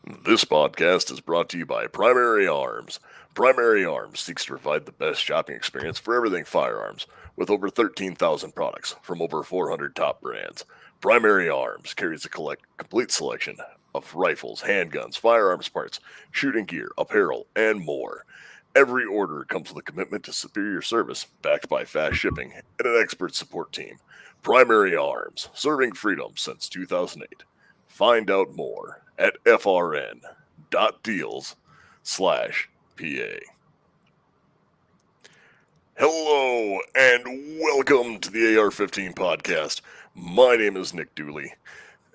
This podcast is brought to you by Primary Arms. Primary Arms seeks to provide the best shopping experience for everything firearms, with over 13,000 products from over 400 top brands. Primary Arms carries a complete selection of rifles, handguns, firearms parts, shooting gear, apparel, and more. Every order comes with a commitment to superior service, backed by fast shipping and an expert support team. Primary Arms, serving freedom since 2008. Find out more at frn.deals/PA. Hello and welcome to the AR-15 podcast. My name is Nick Dooley,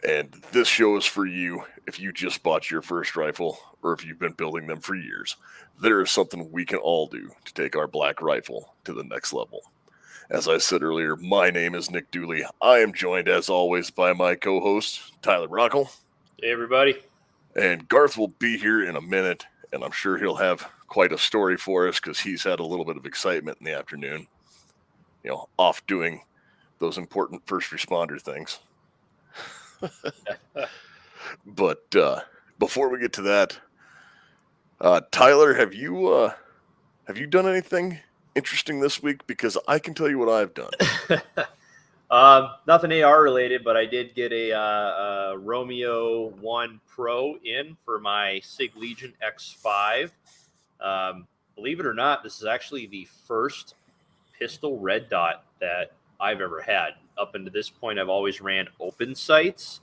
and this show is for you if you just bought your first rifle or if you've been building them for years. There is something we can all do to take our black rifle to the next level. As I said earlier, my name is Nick Dooley. I am joined, as always, by my co-host, Tyler Brockle. Hey, everybody. And Garth will be here in a minute, and I'm sure he'll have quite a story for us because he's had a little bit of excitement in the afternoon, off doing those important first responder things. But before we get to that, Tyler, have you done anything interesting this week? Because I can tell you what I've done. Nothing AR related, but I did get a Romeo 1 Pro in for my Sig Legion X5. Believe it or not, this is actually the first pistol red dot that I've ever had. Up until this point, I've always ran open sights,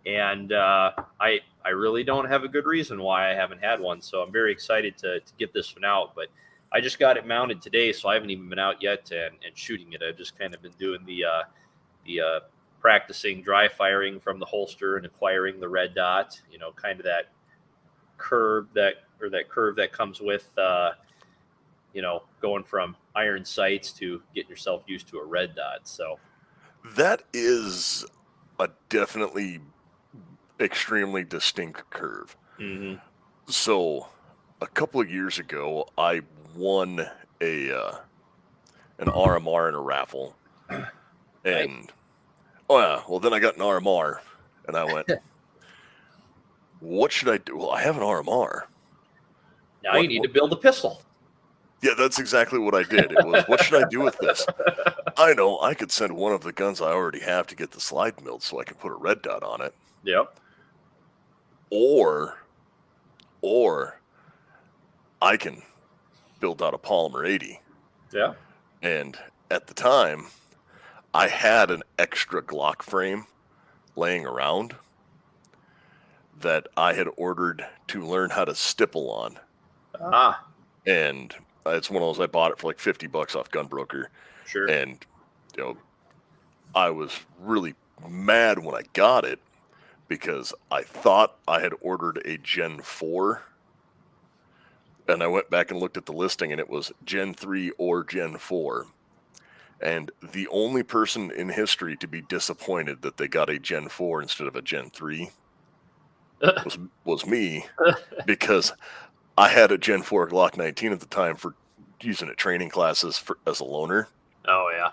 and I really don't have a good reason why I haven't had one. So I'm very excited to get this one out. But I just got it mounted today, so I haven't even been out yet and shooting it. I've just kind of been doing the practicing dry firing from the holster and acquiring the red dot, kind of that curve that comes with, going from iron sights to getting yourself used to a red dot. So that is a definitely extremely distinct curve. Mm-hmm. So a couple of years ago, I won an RMR in a raffle, and then I got an RMR, and I went, what should I do? Well, I have an RMR. Now you need to build a pistol. Yeah, that's exactly what I did. It was, what should I do with this? I know I could send one of the guns I already have to get the slide milled so I can put a red dot on it. Yep. Or I can build out a polymer 80. Yeah. And at the time, I had an extra Glock frame laying around that I had ordered to learn how to stipple on. And it's one of those, I bought it for like $50 off Gunbroker. Sure. And, I was really mad when I got it because I thought I had ordered a Gen 4. And I went back and looked at the listing, and it was Gen 3 or Gen 4. And the only person in history to be disappointed that they got a Gen 4 instead of a Gen 3 was me, because I had a Gen 4 Glock 19 at the time for using at training classes as a loner. Oh, yeah.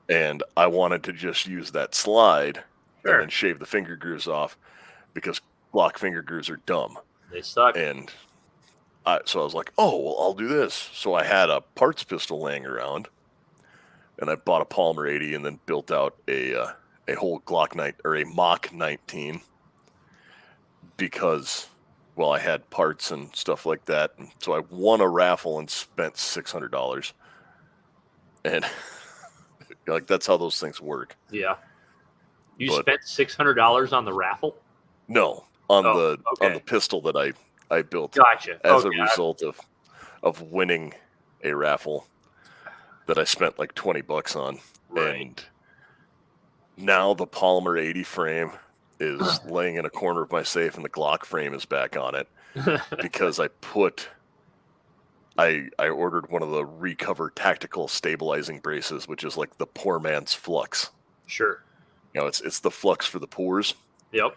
And I wanted to just use that slide Sure. and then shave the finger grooves off because Glock finger grooves are dumb. They suck. And so I was like, oh, well, I'll do this. So I had a parts pistol laying around, and I bought a polymer 80 and then built out a whole Glock or a Mach 19 because, well, I had parts and stuff like that. And so I won a raffle and spent $600. And that's how those things work. Yeah. You spent $600 on the raffle? No, on the pistol that I built. Gotcha. As a result of winning a raffle that I spent like $20 on. Right. And now the polymer 80 frame is laying in a corner of my safe, and the Glock frame is back on it because I ordered one of the Recover tactical stabilizing braces, which is like the poor man's flux. Sure. It's the flux for the pores. Yep.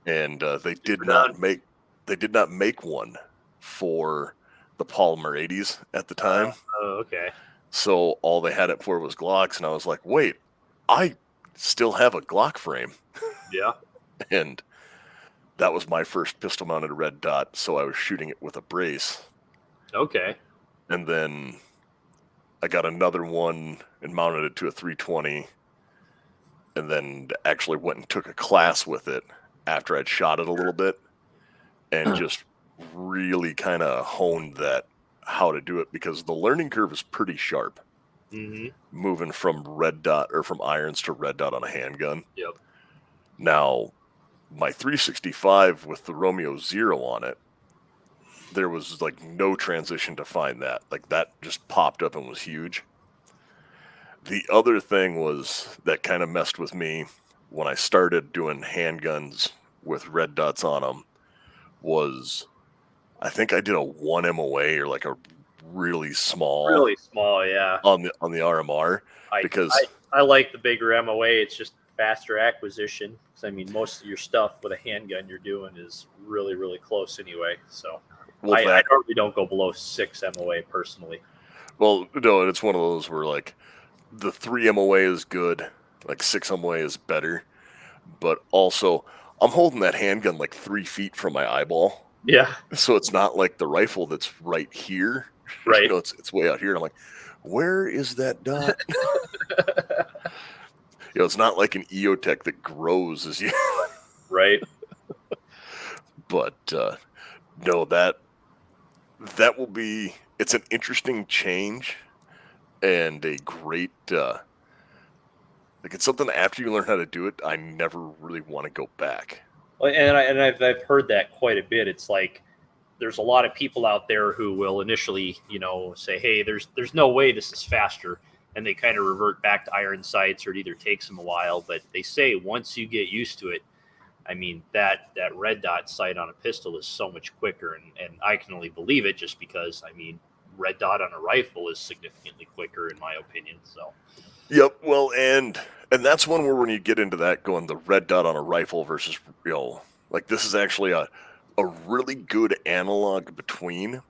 And they did not make one for the polymer 80s at the time. Okay. So all they had it for was Glocks, and I was like, wait, I still have a Glock frame. Yeah. And that was my first pistol-mounted red dot, so I was shooting it with a brace. Okay. And then I got another one and mounted it to a 320, and then actually went and took a class with it after I'd shot it a little bit, and just really kind of honed that how to do it, because the learning curve is pretty sharp. Mm-hmm. Moving from red dot or from irons to red dot on a handgun. Yep. Now, my 365 with the Romeo Zero on it, there was like no transition to find that. Like that just popped up and was huge. The other thing was that kind of messed with me when I started doing handguns with red dots on them was I think I did a 1 MOA, or like a really small Yeah. on the RMR, because I like the bigger MOA. It's just faster acquisition. I mean, most of your stuff with a handgun you're doing is really, really close anyway. So I normally don't go below 6 MOA personally. Well, no, it's one of those where like the 3 MOA is good, like 6 MOA is better, but also I'm holding that handgun like 3 feet from my eyeball. Yeah. So it's not like the rifle that's right here. Right. You know, it's way out here. And I'm like, where is that dot? You know, it's not like an EOTech that grows as you. Right. But no, that will be. It's an interesting change and a great. Like it's something after you learn how to do it, I never really want to go back. And I've heard that quite a bit. It's like there's a lot of people out there who will initially, say, hey, there's no way this is faster. And they kind of revert back to iron sights, or it either takes them a while. But they say once you get used to it, I mean, that red dot sight on a pistol is so much quicker. And I can only believe it just because, I mean, red dot on a rifle is significantly quicker, in my opinion. So. Yep. Well, and that's one where when you get into that, going the red dot on a rifle versus, like this is actually a really good analog between.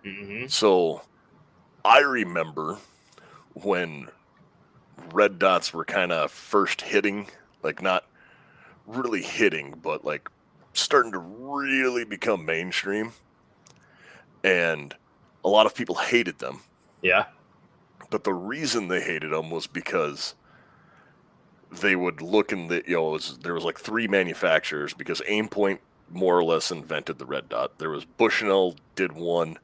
Mm-hmm. So I remember when red dots were kind of first hitting, like not really hitting, but like starting to really become mainstream. And a lot of people hated them. Yeah. But the reason they hated them was because they would look in the, there was like 3 manufacturers, because Aimpoint more or less invented the red dot. There was Bushnell did one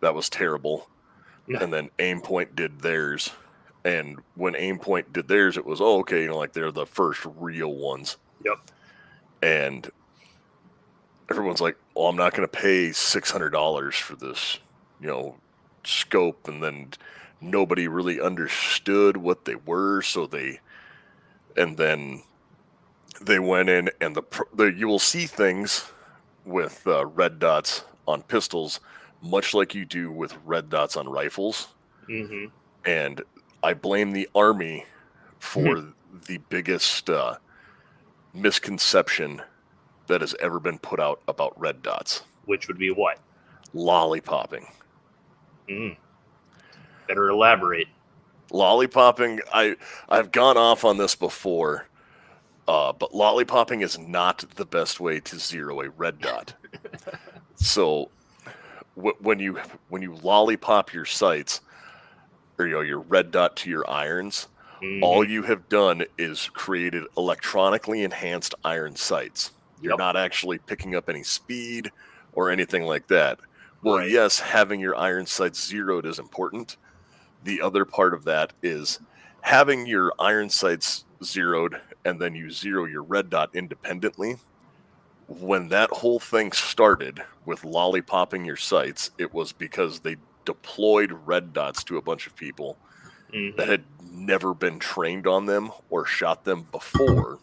that was terrible. Yeah. And then Aimpoint did theirs. And when Aimpoint did theirs, it was, okay, like they're the first real ones. Yep. And everyone's like, well, I'm not going to pay $600 for this, scope. And then nobody really understood what they were. And then they went in, and you will see things with red dots on pistols, much like you do with red dots on rifles. Mm-hmm. And I blame the Army for the biggest misconception that has ever been put out about red dots. Which would be what? Lollipopping. Better elaborate. Lollipopping, I've gone off on this before, but lollipopping is not the best way to zero a red dot. So when you lollipop your sights, or your red dot to your irons, all you have done is created electronically enhanced iron sights. You're not actually picking up any speed or anything like that. Well, yes, having your iron sights zeroed is important. The other part of that is having your iron sights zeroed, and then you zero your red dot independently. When that whole thing started with lollipopping your sights, it was because they deployed red dots to a bunch of people that had never been trained on them or shot them before.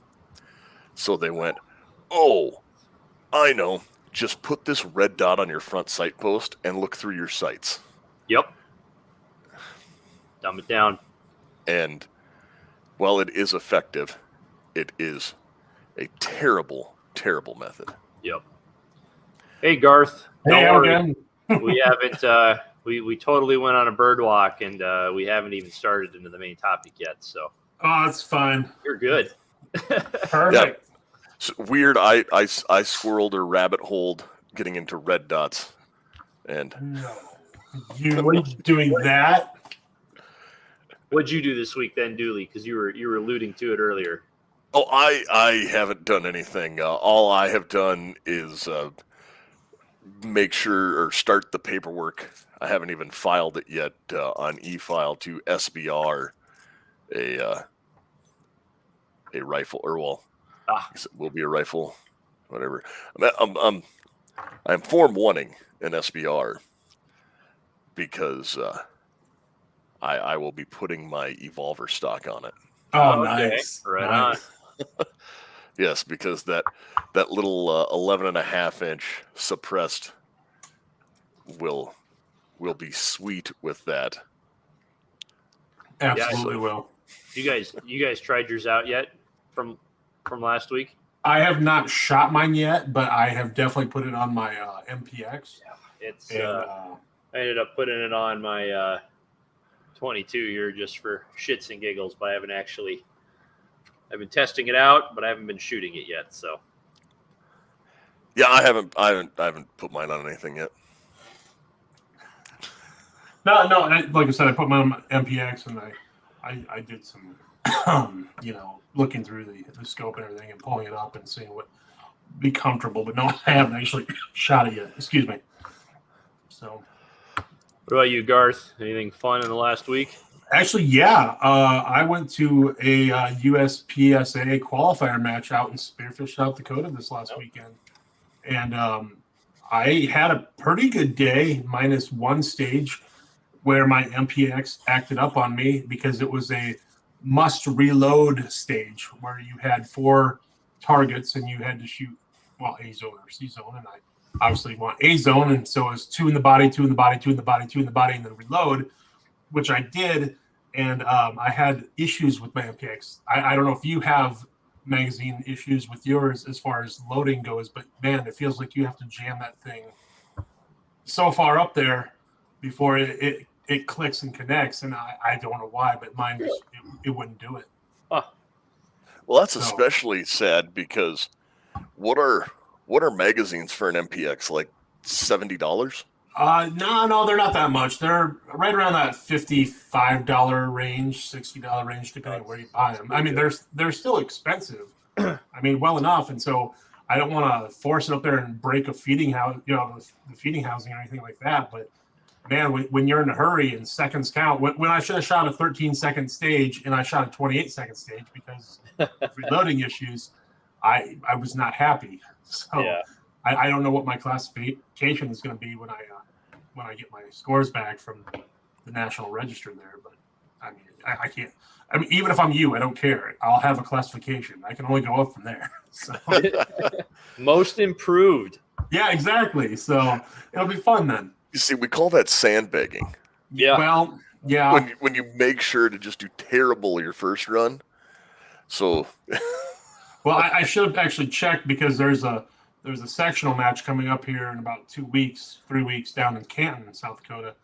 So they went, oh, I know, just put this red dot on your front sight post and look through your sights. Yep. Dumb it down. And while it is effective, it is a terrible, terrible method. Yep. Hey, Garth. Hey, don't worry. again. We haven't, we totally went on a bird walk, and we haven't even started into the main topic yet. So. Oh, it's fine. You're good. Perfect. Yeah. weird. I squirreled or rabbit holed getting into red dots, and No, you doing that? What'd you do this week then, Dooley? Because you were alluding to it earlier. oh, I haven't done anything. All I have done is make sure or start the paperwork. I haven't even filed it yet on e-file to SBR a rifle, or well, it will be a rifle, whatever. I'm Form 1ing an SBR because I will be putting my Evolver stock on it. Oh, okay. nice. Right nice. on. Yes, because that little 11.5-inch suppressed will be sweet with that. Absolutely will. You guys tried yours out yet from last week? I have not shot mine yet, but I have definitely put it on my MPX. Yeah, it's. And, I ended up putting it on my 22 here just for shits and giggles, but I haven't actually. I've been testing it out, but I haven't been shooting it yet. So. Yeah, I haven't put mine on anything yet. No. Like I said, I put mine on my MPX, and I did some, looking through the scope and everything, and pulling it up and seeing what be comfortable. But no, I haven't actually shot it yet. Excuse me. So. What about you, Garth? Anything fun in the last week? Actually, yeah. I went to a USPSA qualifier match out in Spearfish, South Dakota this last weekend. And I had a pretty good day, minus one stage where my MPX acted up on me because it was a must reload stage where you had 4 targets and you had to shoot, well, A zone or C zone. And I obviously want A zone. And so it was 2 in the body, 2 in the body, 2 in the body, 2 in the body, and then reload, which I did. And I had issues with my MPX. I don't know if you have magazine issues with yours as far as loading goes, but man, it feels like you have to jam that thing so far up there before it clicks and connects. And I don't know why, but mine just it wouldn't do it. Well, that's especially sad because what are magazines for an MPX, like $70? No, they're not that much. They're right around that $55 range, $60 range, depending on where you buy them. I mean, they're still expensive. I mean, well enough, and so I don't want to force it up there and break a feeding house, the feeding housing or anything like that. But man, when you're in a hurry and seconds count, when I should have shot a 13-second stage and I shot a 28-second stage because of reloading issues, I was not happy. So. Yeah. I don't know what my classification is going to be when I get my scores back from the National Register there, but I mean, I can't. I mean, even if I'm you, I don't care. I'll have a classification. I can only go up from there. So. Most improved. Yeah, exactly. So it'll be fun then. You see, we call that sandbagging. Yeah. Well, yeah. When you make sure to just do terrible your first run. So. Well, I should have actually checked because there's a sectional match coming up here in about 3 weeks down in Canton, South Dakota.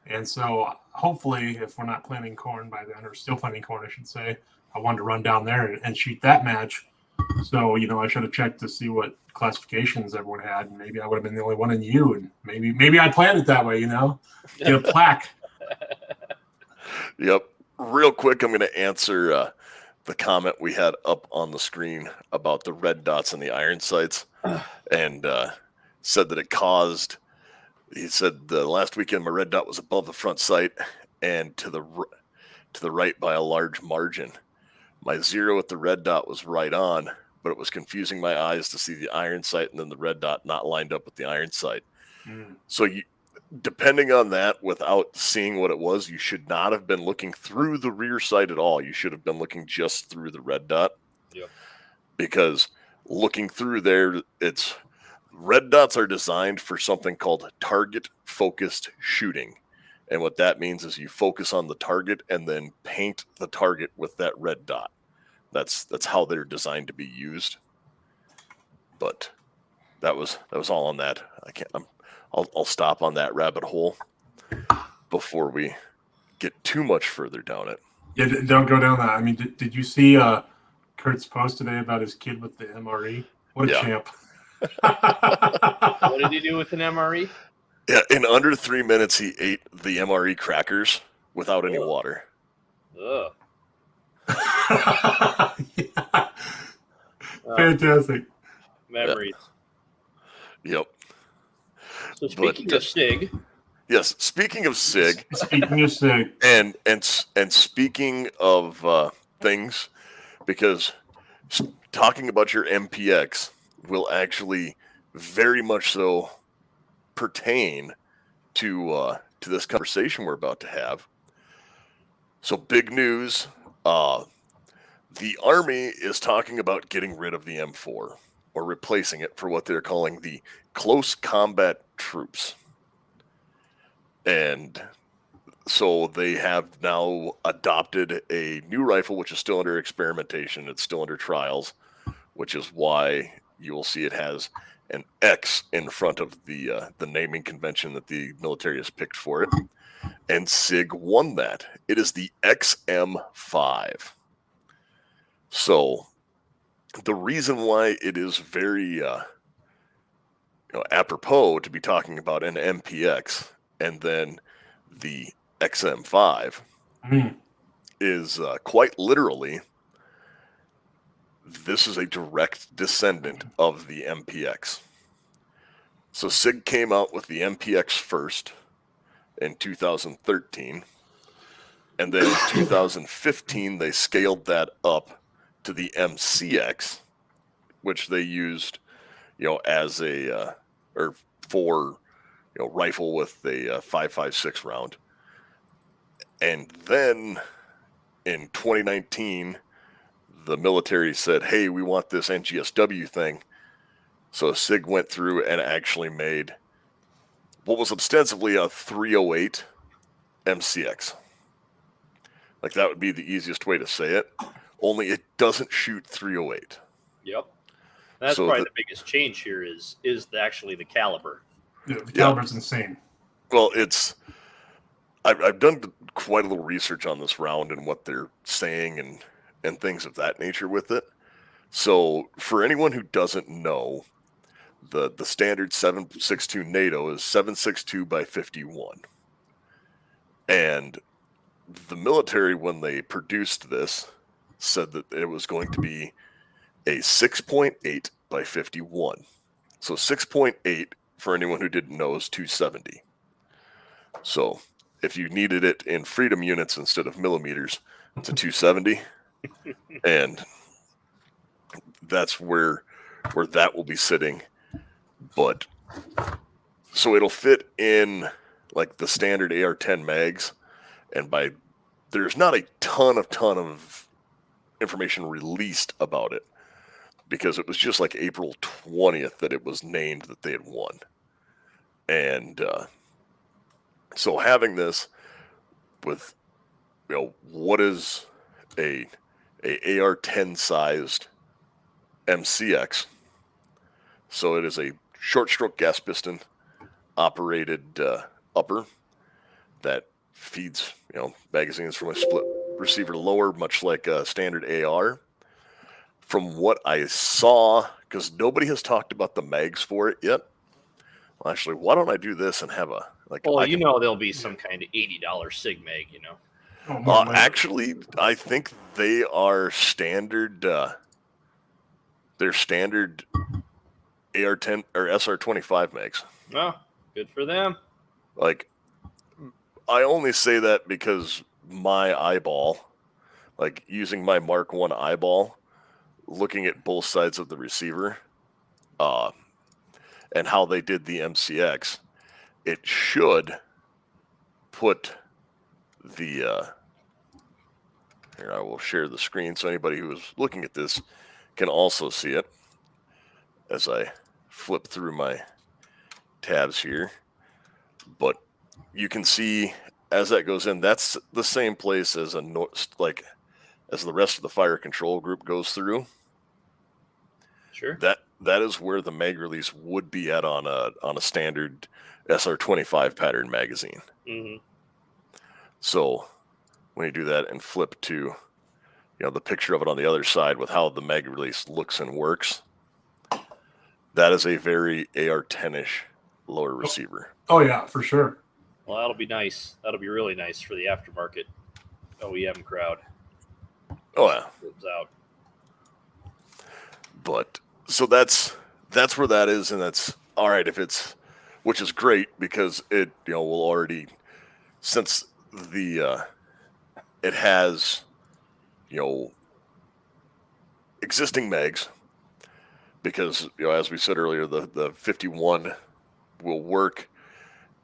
And so hopefully, if we're not planting corn by then, or still planting corn, I should say, I wanted to run down there and shoot that match. So, I should have checked to see what classifications everyone had. And maybe I would have been the only one in U. And maybe I planned it that way, get a plaque. Yep. Real quick, I'm going to answer the comment we had up on the screen about the red dots and the iron sights, and said that it caused. He said the last weekend my red dot was above the front sight and to the right by a large margin. My 0 at the red dot was right on, but it was confusing my eyes to see the iron sight and then the red dot not lined up with the iron sight. So depending on that, without seeing what it was, you should not have been looking through the rear sight at all. You should have been looking just through the red dot. Yep. Because looking through there, red dots are designed for something called target focused shooting. And what that means is you focus on the target and then paint the target with that red dot. That's how they're designed to be used. But that was all on that. I'll stop on that rabbit hole before we get too much further down it. Yeah, don't go down that. I mean, did you see Kurt's post today about his kid with the MRE. What a Yeah. champ! What did he do with an MRE? Yeah, in under 3 minutes, he ate the MRE crackers without any Ugh. water. Ugh. Yeah. Fantastic. Memories. Yep. So speaking of SIG, Yes, speaking of SIG, Speaking of SIG, and speaking of things, because talking about your MPX will actually very much so pertain to this conversation we're about to have. So big news, the Army is talking about getting rid of the M4 or replacing it for what they're calling the close combat troops. And so they have now adopted a new rifle, which is still under experimentation. It's still under trials, which is why you will see it has an X in front of the naming convention that the military has picked for it. And SIG won that. It is the XM5. So the reason why it is very apropos to be talking about an MPX and then the XM5 is quite literally, this is a direct descendant of the MPX. So SIG came out with the MPX first in 2013, and then in 2015 they scaled that up to the MCX, which they used, as a or for rifle with a 5.56 round. And then in 2019, the military said, hey, we want this NGSW thing. So SIG went through and actually made what was ostensibly a 308 MCX. Like, that would be the easiest way to say it. Only it doesn't shoot 308. Yep. That's So probably the biggest change here is actually the caliber. Yeah, the caliber's insane. Well, I've done quite a little research on this round and what they're saying and things of that nature with it. So for anyone who doesn't know, the standard 7.62 NATO is 7.62 by 51. And the military, when they produced this, said that it was going to be a 6.8 by 51. So 6.8, for anyone who didn't know, is 270. So if you needed it in freedom units instead of millimeters, it's a 270. And that's where that will be sitting. But so it'll fit in like the standard AR-10 mags, and there's not a ton of information released about it, because it was just like April 20th that it was named that they had won. And so having this with, what is a AR-10 sized MCX. So it is a short stroke gas piston operated upper that feeds, magazines from a split receiver lower, much like a standard AR. From what I saw, because nobody has talked about the mags for it yet. Well, actually, why don't I do this and have there'll be some kind of $80 SIG mag, Actually, I think they are standard. They're standard AR-10 or SR-25 mags. Oh, good for them. Like, I only say that because my eyeball, like using my Mark 1 eyeball, looking at both sides of the receiver, and how they did the MCX, it should put the here, I will share the screen so anybody who is looking at this can also see it as I flip through my tabs here. But you can see as that goes in, that's the same place as as the rest of the fire control group goes through. Sure. That is where the mag release would be at on a standard SR-25 pattern magazine. Mm-hmm. So when you do that and flip to the picture of it on the other side with how the mag release looks and works. That is a very AR-10-ish lower receiver. Oh yeah, for sure. Well, that'll be nice. That'll be really nice for the aftermarket OEM crowd. Oh yeah. Comes out. But so that's where that is, and that's all right if it's, which is great because it will already, since the it has existing mags, because as we said earlier, the 51 will work,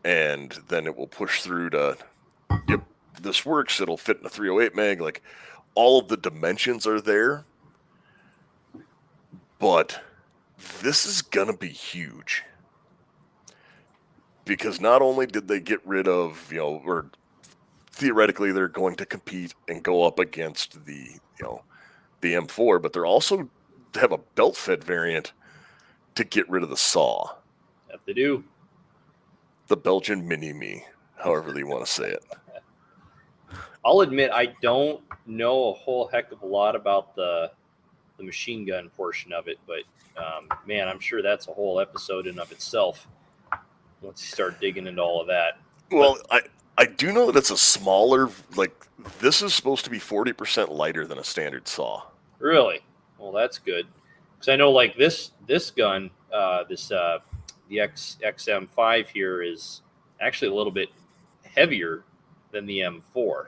and then it will push through to, yep, this works, it'll fit in a 308 mag, like all of the dimensions are there. But this is gonna be huge, because not only did they get rid of, or theoretically they're going to compete and go up against the M4, but they're also have a belt fed variant to get rid of the saw. That they do. The Belgian mini-me, however they want to say it. I'll admit I don't know a whole heck of a lot about the machine gun portion of it, but man, I'm sure that's a whole episode in of itself once you start digging into all of that. Well, I do know that it's a smaller, like, this is supposed to be 40% lighter than a standard saw. Really? Well, that's good. Because I know, like, this gun, the XM5 here is actually a little bit heavier than the M4.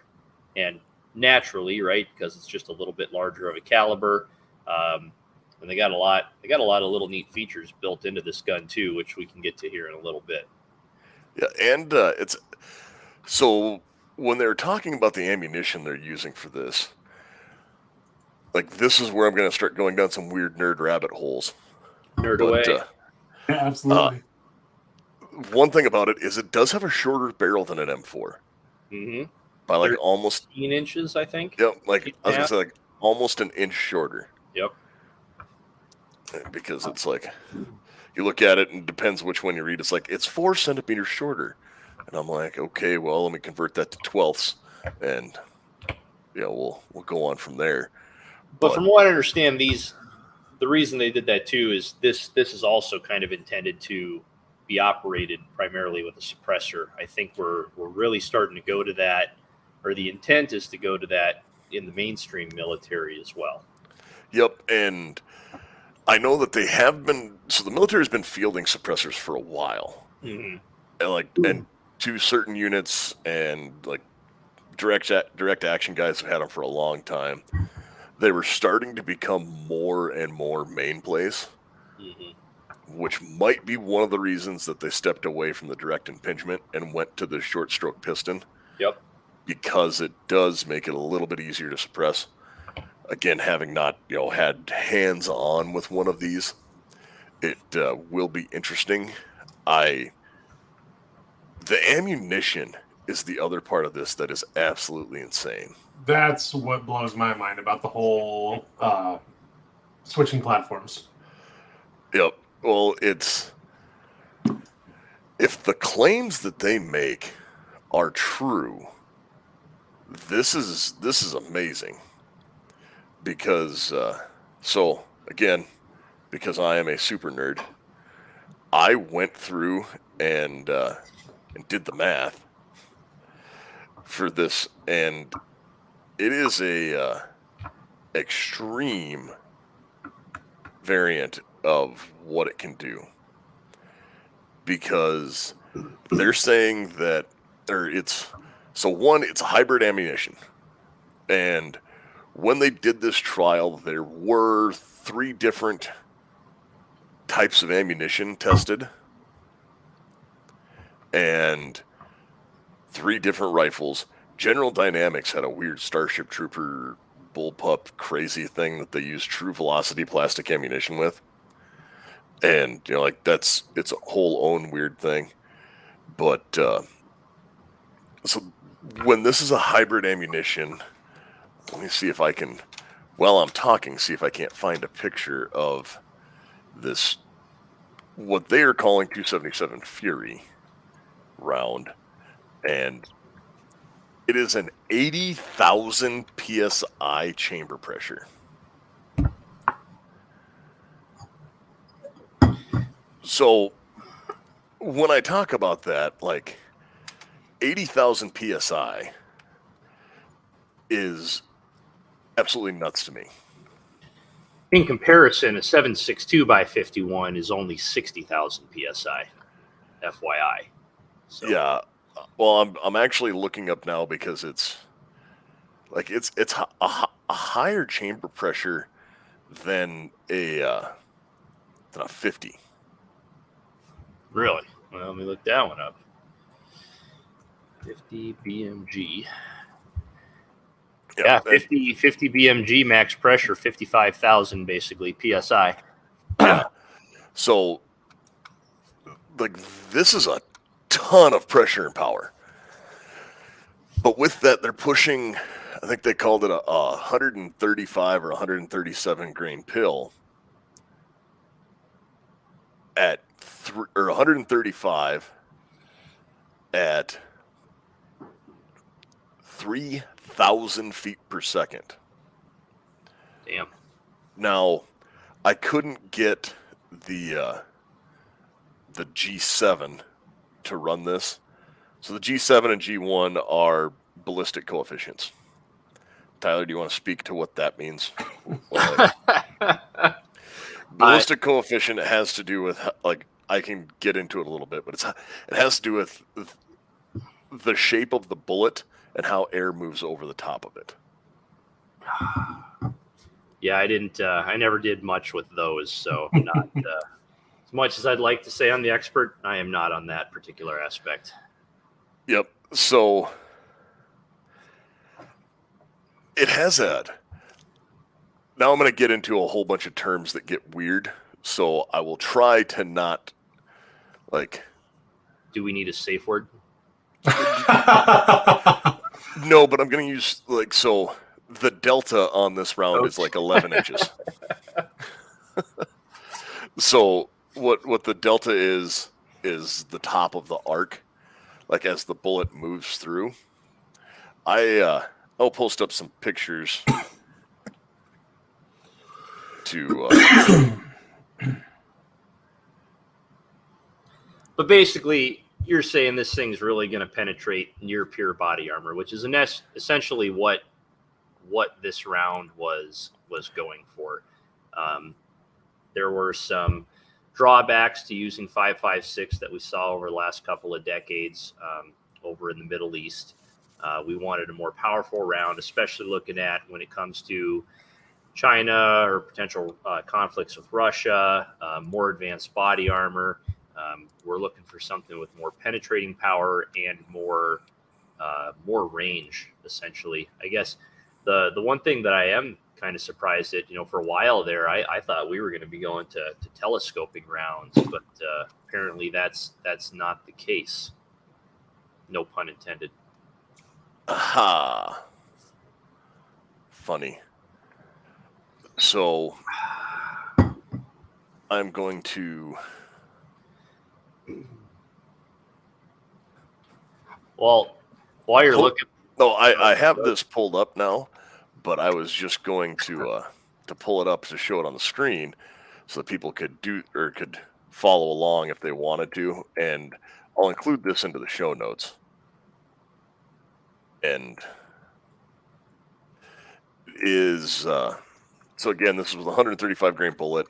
And naturally, right, because it's just a little bit larger of a caliber. And they got a lot of little neat features built into this gun too, which we can get to here in a little bit. Yeah, and it's so when they're talking about the ammunition they're using for this, like, this is where I'm going to start going down some weird nerd rabbit holes. Nerd away. Yeah, absolutely. One thing about it is it does have a shorter barrel than an M4. Mm-hmm. By like almost 15 inches, I think. Yep, like I was gonna say, like almost an inch shorter. Yep. Because it's like, you look at it and it depends which one you read. It's like, it's 4 centimeters shorter, and I'm like, okay, well, let me convert that to twelfths, and we'll go on from there. But from what I understand, the reason they did that too is this is also kind of intended to be operated primarily with a suppressor. I think we're really starting to go to that, or the intent is to go to that in the mainstream military as well. Yep, and I know that they have been. So the military has been fielding suppressors for a while, Mm-hmm. and to certain units, and like direct action guys have had them for a long time. They were starting to become more and more main place, which might be one of the reasons that they stepped away from the direct impingement and went to the short stroke piston. Yep. Because it does make it a little bit easier to suppress. Again, having not had hands on with one of these, it will be interesting. The ammunition is the other part of this that is absolutely insane. That's what blows my mind about the whole switching platforms. Yep. Well, if the claims that they make are true, this is amazing. Because so again, because I am a super nerd, I went through and did the math for this, and it is a extreme variant of what it can do, because they're saying that it's a hybrid ammunition, and when they did this trial, there were 3 different types of ammunition tested, and 3 different rifles. General Dynamics had a weird Starship Trooper bullpup crazy thing that they use true velocity plastic ammunition with. And, it's a whole own weird thing. But, so when this is a hybrid ammunition, let me see if I can, while I'm talking, see if I can't find a picture of this, what they are calling 277 Fury round. And It is an 80,000 psi chamber pressure. So when I talk about that, like 80,000 psi is absolutely nuts to me. In comparison, a 7.62 by 51 is only 60,000 psi. FYI. So. Yeah. Well, I'm actually looking up now because it's a higher chamber pressure than a 50. Really? Well, let me look that one up. 50 BMG. Yeah, 50 BMG max pressure, 55,000 basically PSI. Yeah. So, like, this is a ton of pressure and power. But with that, they're pushing, I think they called it a 135 or 137 grain pill at 135 at 3,000 feet per second. Damn. Now, I couldn't get the G7 to run this. So the G7 and G1 are ballistic coefficients. Tyler, do you want to speak to what that means? Ballistic coefficient has to do with, like, I can get into it a little bit, but it has to do with the shape of the bullet and how air moves over the top of it. Yeah, I never did much with those, so not as much as I'd like to say I'm the expert, I am not on that particular aspect. Yep. So it has that. Now I'm going to get into a whole bunch of terms that get weird, so I will try to not, like... Do we need a safe word? No, but I'm going to use, like, so the delta on this round is like 11 inches. So what the delta is the top of the arc, like as the bullet moves through. I'll post up some pictures to But basically, you're saying this thing's really going to penetrate near pure body armor, which is essentially what this round was going for. There were some drawbacks to using 5.56 that we saw over the last couple of decades over in the Middle East. We wanted a more powerful round, especially looking at when it comes to China or potential conflicts with Russia, more advanced body armor. We're looking for something with more penetrating power and more range, essentially. I guess the one thing that I am kind of surprised at, for a while there, I thought we were going to be going to telescoping rounds, but apparently that's not the case. No pun intended. Aha. Funny. So I'm going to... Well, while you're looking... No, I have this pulled up now, but I was just going to pull it up to show it on the screen so that people could follow along if they wanted to, and I'll include this into the show notes. And so again, this is with a 135 grain bullet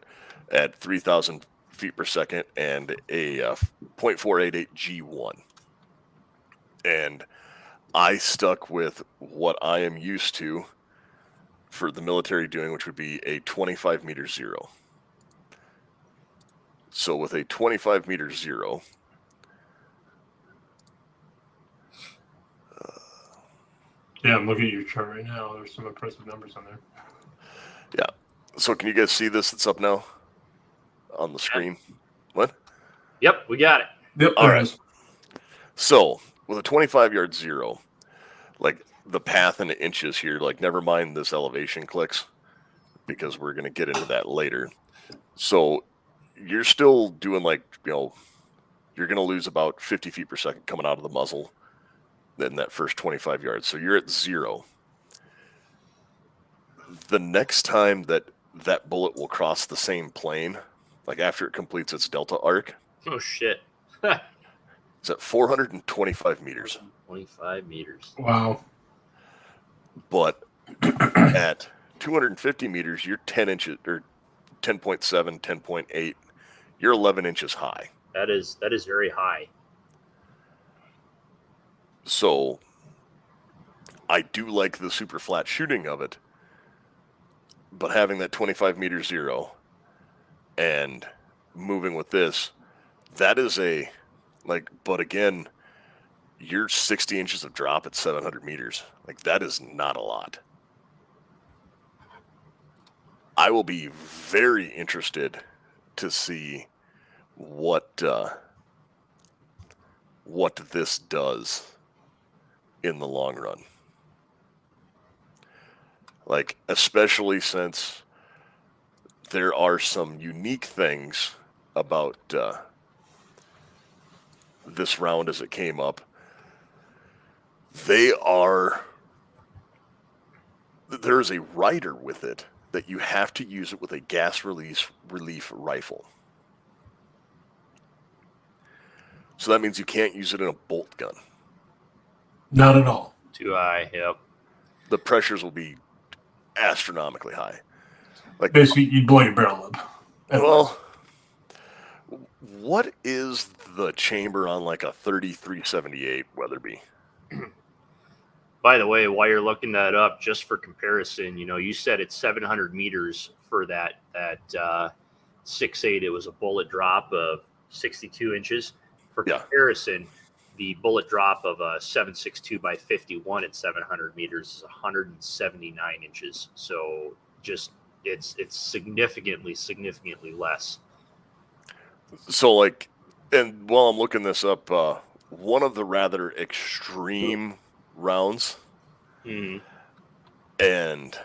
at 3,000 feet per second and a .488 G1. And I stuck with what I am used to for the military doing, which would be a 25 meter zero. So with a 25 meter zero, yeah, I'm looking at your chart right now. There's some impressive numbers on there. Yeah. So can you guys see this? It's up now on the screen. What? Yep, we got it. Yep. All right. So with a 25-yard zero, like the path in inches here, like never mind this elevation clicks, because we're going to get into that later. So you're still doing, like, you're going to lose about 50 feet per second coming out of the muzzle. in that first 25 yards. So you're at 0. The next time that bullet will cross the same plane, like after it completes its delta arc, Oh, shit. it's at 425 meters. 25 meters. Wow. But at 250 meters, you're 10 inches, or 10.7, 10.8. You're 11 inches high. That is very high. So I do like the super flat shooting of it, but having that 25 meter 0 and moving with this, that is but again, you're 60 inches of drop at 700 meters. Like, that is not a lot. I will be very interested to see what this does in the long run. Like, especially since there are some unique things about this round as it came up. There is a rider with it that you have to use it with a gas relief rifle. So that means you can't use it in a bolt gun. Not at all. Too high, yep. The pressures will be astronomically high. Like, basically, you'd blow your barrel up. Well, what is the chamber on like a 3378 Weatherby? By the way, while you're looking that up, just for comparison, you said it's 700 meters for that 6.8. It was a bullet drop of 62 inches. For comparison, the bullet drop of a 7.62 by 51 at 700 meters is 179 inches. So just it's significantly less. So and while I'm looking this up, one of the rather extreme rounds, and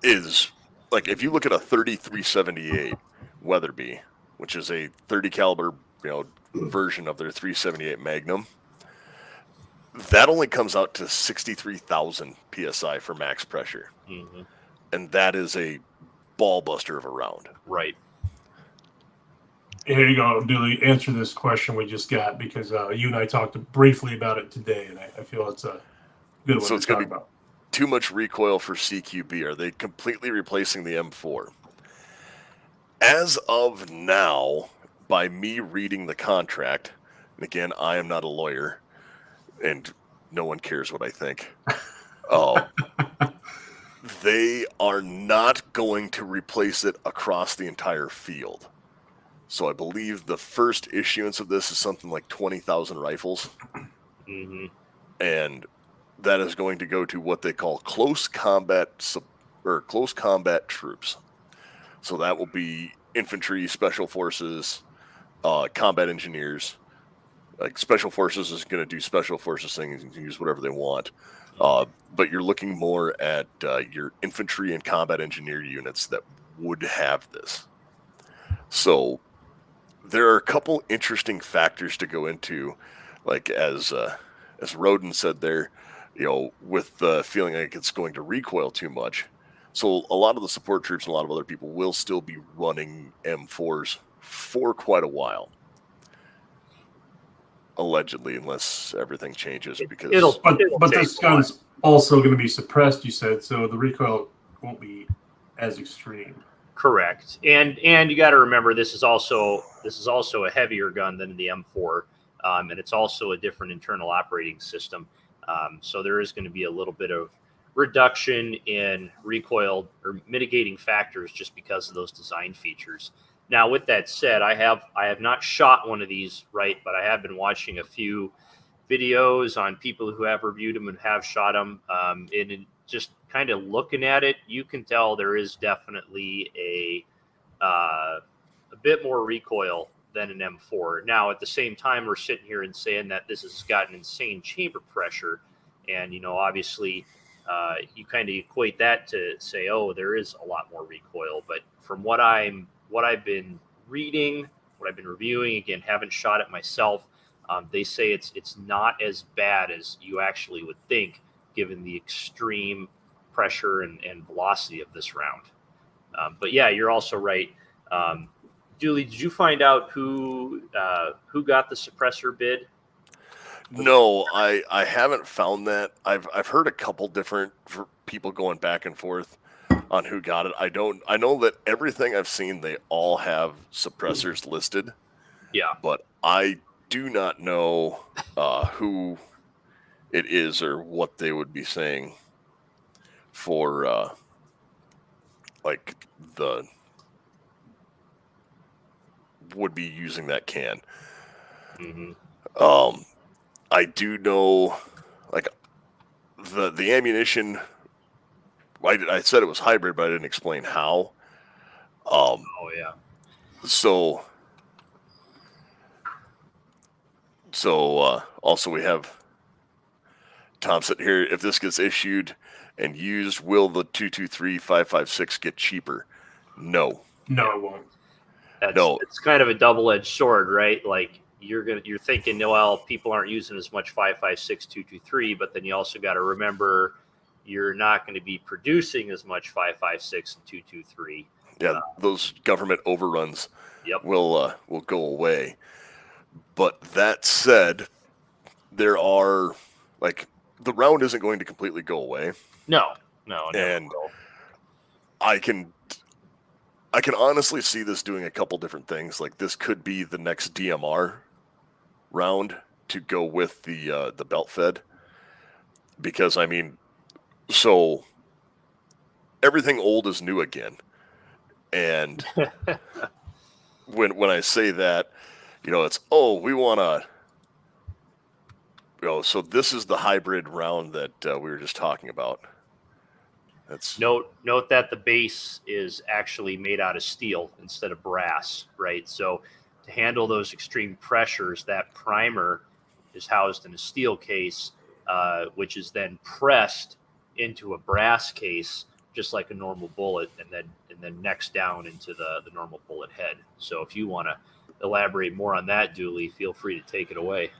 is like, if you look at a 3378 Weatherby, which is a 30 caliber, version of their 378 Magnum, that only comes out to 63,000 psi for max pressure, and that is a ball buster of a round. Right. Here you go, Dooley. Answer this question we just got, because you and I talked briefly about it today, and I feel it's a good one So to it's going talk to be about. too much recoil for CQB. Are they completely replacing the M4? As of now, by me reading the contract, and again, I am not a lawyer, and no one cares what I think, they are not going to replace it across the entire field. So I believe the first issuance of this is something like 20,000 rifles. And that is going to go to what they call close combat troops. So that will be infantry, special forces, combat engineers. Like, special forces is going to do special forces things and use whatever they want. But you're looking more at your infantry and combat engineer units that would have this. So there are a couple interesting factors to go into, like as Roden said there, with the feeling like it's going to recoil too much. So a lot of the support troops and a lot of other people will still be running M4s for quite a while, allegedly, unless everything changes. Because but this gun's also going to be suppressed, you said, so the recoil won't be as extreme. Correct, and you got to remember, this is also a heavier gun than the M4, and it's also a different internal operating system. So there is going to be a little bit of reduction in recoil or mitigating factors just because of those design features. Now, with that said, I have not shot one of these, right, but I have been watching a few videos on people who have reviewed them and have shot them, and just kind of looking at it, you can tell there is definitely a bit more recoil than an M4. Now, at the same time, we're sitting here and saying that this has got an insane chamber pressure, and obviously, you kind of equate that to say, oh, there is a lot more recoil. But from what I've been reading, what I've been reviewing, again, haven't shot it myself, They say it's not as bad as you actually would think, given the extreme pressure and velocity of this round. But yeah, you're also right. Julie, did you find out who got the suppressor bid? No, I haven't found that. I've heard a couple different people going back and forth on who got it. I know that everything I've seen, they all have suppressors listed, Yeah. but I do not know who it is or what they would be saying for like the would be using that can. Hmm. I do know, like the ammunition. I said it was hybrid, but I didn't explain how. Oh yeah. So also we have Tom sitting here. If this gets issued and used, will the 223-556 get cheaper? No. No, it won't. No. It's kind of a double-edged sword, right? Like you're thinking, well, people aren't using as much 5.56 223, but then you also got to remember you're not going to be producing as much 5.56 and 223. Yeah, those government overruns Yep. will go away. But that said, there are like the round isn't going to completely go away. No, never And will. I can honestly see this doing a couple different things. Like this could be the next DMR round to go with the belt fed, because I mean, so everything old is new again, and when I say that, it's we want to. So this is the hybrid round that we were just talking about. That's Note that the base is actually made out of steel instead of brass, right? So to handle those extreme pressures, that primer is housed in a steel case, which is then pressed into a brass case, just like a normal bullet, and then next down into the normal bullet head. So if you want to elaborate more on that, Dooley, feel free to take it away.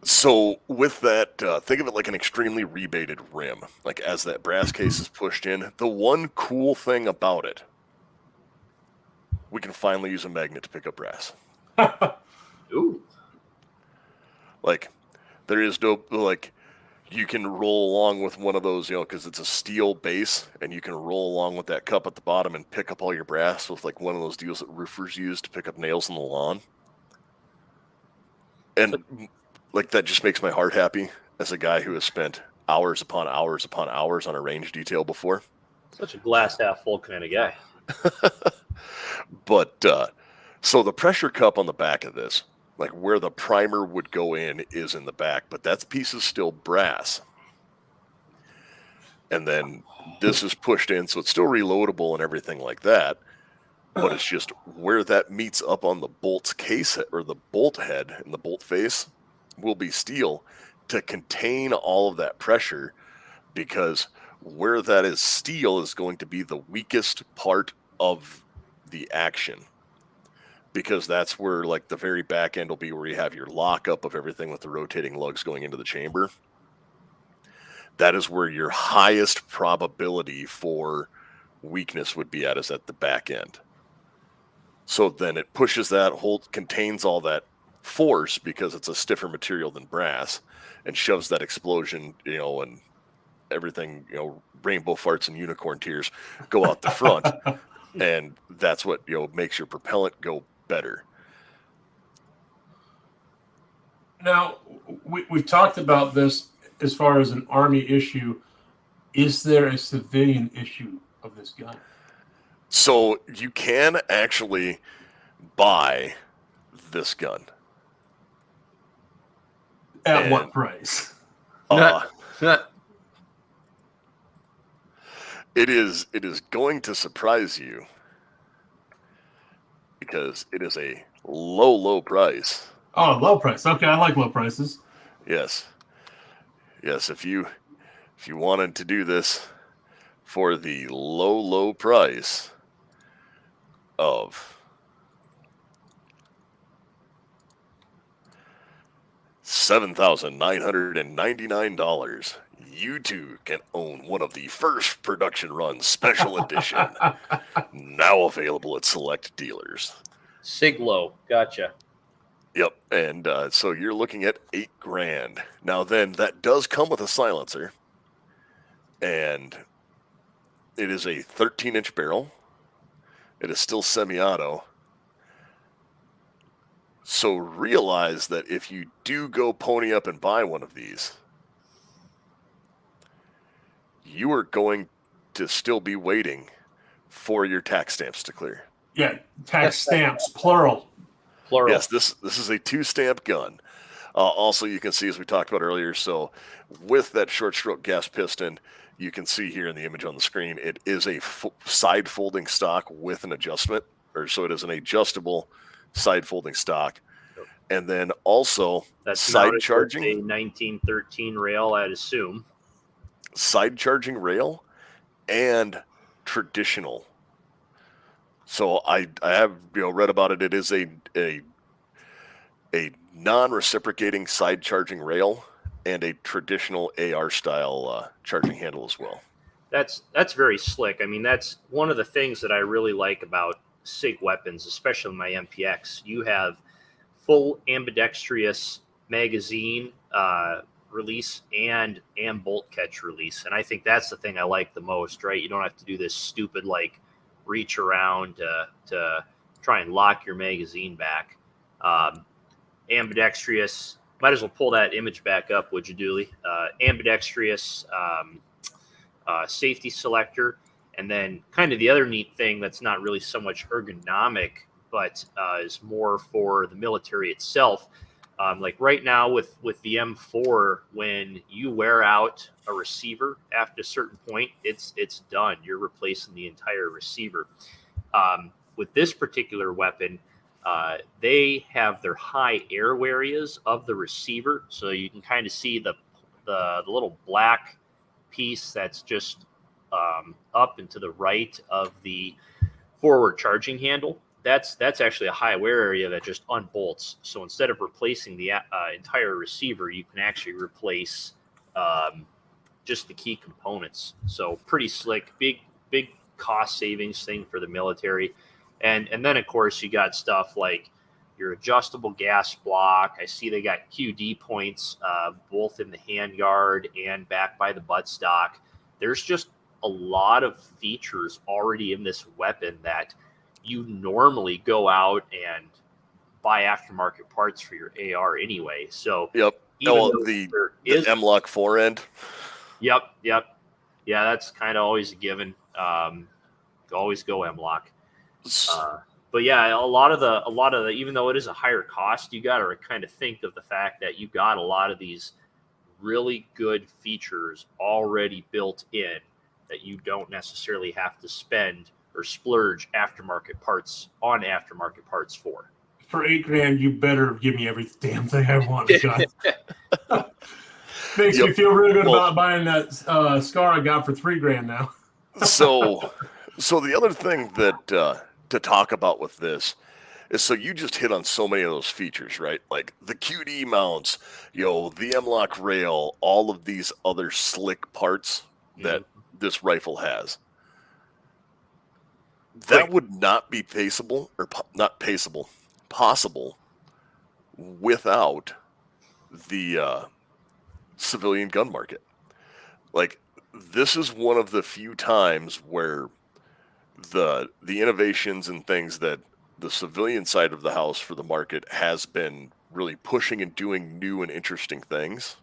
So with that, think of it like an extremely rebated rim. Like as that brass case is pushed in, the one cool thing about it, we can finally use a magnet to pick up brass. Ooh. Like there is no you can roll along with one of those, because it's a steel base, and you can roll along with that cup at the bottom and pick up all your brass with like one of those deals that roofers use to pick up nails in the lawn. And like that just makes my heart happy as a guy who has spent hours upon hours upon hours on a range detail before. Such a glass half full kind of guy. But so the pressure cup on the back of this, like where the primer would go in, is in the back, but that piece is still brass. And then this is pushed in, so it's still reloadable and everything like that. But it's just where that meets up on the bolt's case or the bolt head and the bolt face will be steel to contain all of that pressure, because where that is steel is going to be the weakest part of the action, because that's where like the very back end will be where you have your lockup of everything with the rotating lugs going into the chamber. That is where your highest probability for weakness would be is at the back end. So then it pushes that, contains all that force because it's a stiffer material than brass, and shoves that explosion, and everything, rainbow farts and unicorn tears go out the front. And that's what, makes your propellant go better. Now, we talked about this as far as an Army issue. Is there a civilian issue of this gun? So you can actually buy this gun. At what price? It is going to surprise you, because it is a low price. Oh, low price. Okay, I like low prices. Yes. If you wanted to do this for the low price of $7,999, you too can own one of the first production run special edition, now available at select dealers. Siglo, gotcha. Yep, and so you're looking at $8,000. Now then, that does come with a silencer, and it is a 13-inch barrel. It is still semi-auto. So realize that if you do go pony up and buy one of these, you are going to still be waiting for your tax stamps to clear. Yeah, tax stamps, plural. Plural. Yes, this is a 2-stamp gun. Also, you can see, as we talked about earlier, so with that short stroke gas piston, you can see here in the image on the screen, it is a side folding stock with an adjustment, or so it is an adjustable side folding stock. And then also That's side charging. A 1913 rail, I'd assume. Side charging rail and traditional. So I have read about it. It is a non-reciprocating side charging rail and a traditional AR style charging handle as well. That's very slick. I mean, that's one of the things that I really like about SIG weapons, especially my MPX. You have full ambidextrous magazine release and bolt catch release, and I think that's the thing I like the most. Right, you don't have to do this stupid like reach around to try and lock your magazine back. Ambidextrous. Might as well pull that image back up, would you, Dooley? Ambidextrous safety selector, and then kind of the other neat thing that's not really so much ergonomic, but is more for the military itself. Like right now with the M4, when you wear out a receiver after a certain point, it's done. You're replacing the entire receiver. With this particular weapon, they have their high air areas of the receiver, so you can kind of see the little black piece that's just up and to the right of the forward charging handle. That's actually a high wear area that just unbolts. So instead of replacing the entire receiver, you can actually replace just the key components. So pretty slick, big cost savings thing for the military. And then of course you got stuff like your adjustable gas block. I see they got QD points both in the handguard and back by the buttstock. There's just a lot of features already in this weapon that you normally go out and buy aftermarket parts for your AR anyway. So yep. The M-Lock forend. Yep. Yeah, that's kind of always a given. Always go M-Lock. But yeah, a lot of the, even though it is a higher cost, you got to kind of think of the fact that you got a lot of these really good features already built in that you don't necessarily have to spend or splurge aftermarket parts for. For $8,000, you better give me every damn thing I want. Makes me feel really good about buying that Scar I got for $3,000 now. So the other thing that to talk about with this is, so you just hit on so many of those features, right? Like the QD mounts, the M-Lock rail, all of these other slick parts that this rifle has. That would not be possible without the civilian gun market. Like, this is one of the few times where the innovations and things that the civilian side of the house for the market has been really pushing and doing new and interesting things.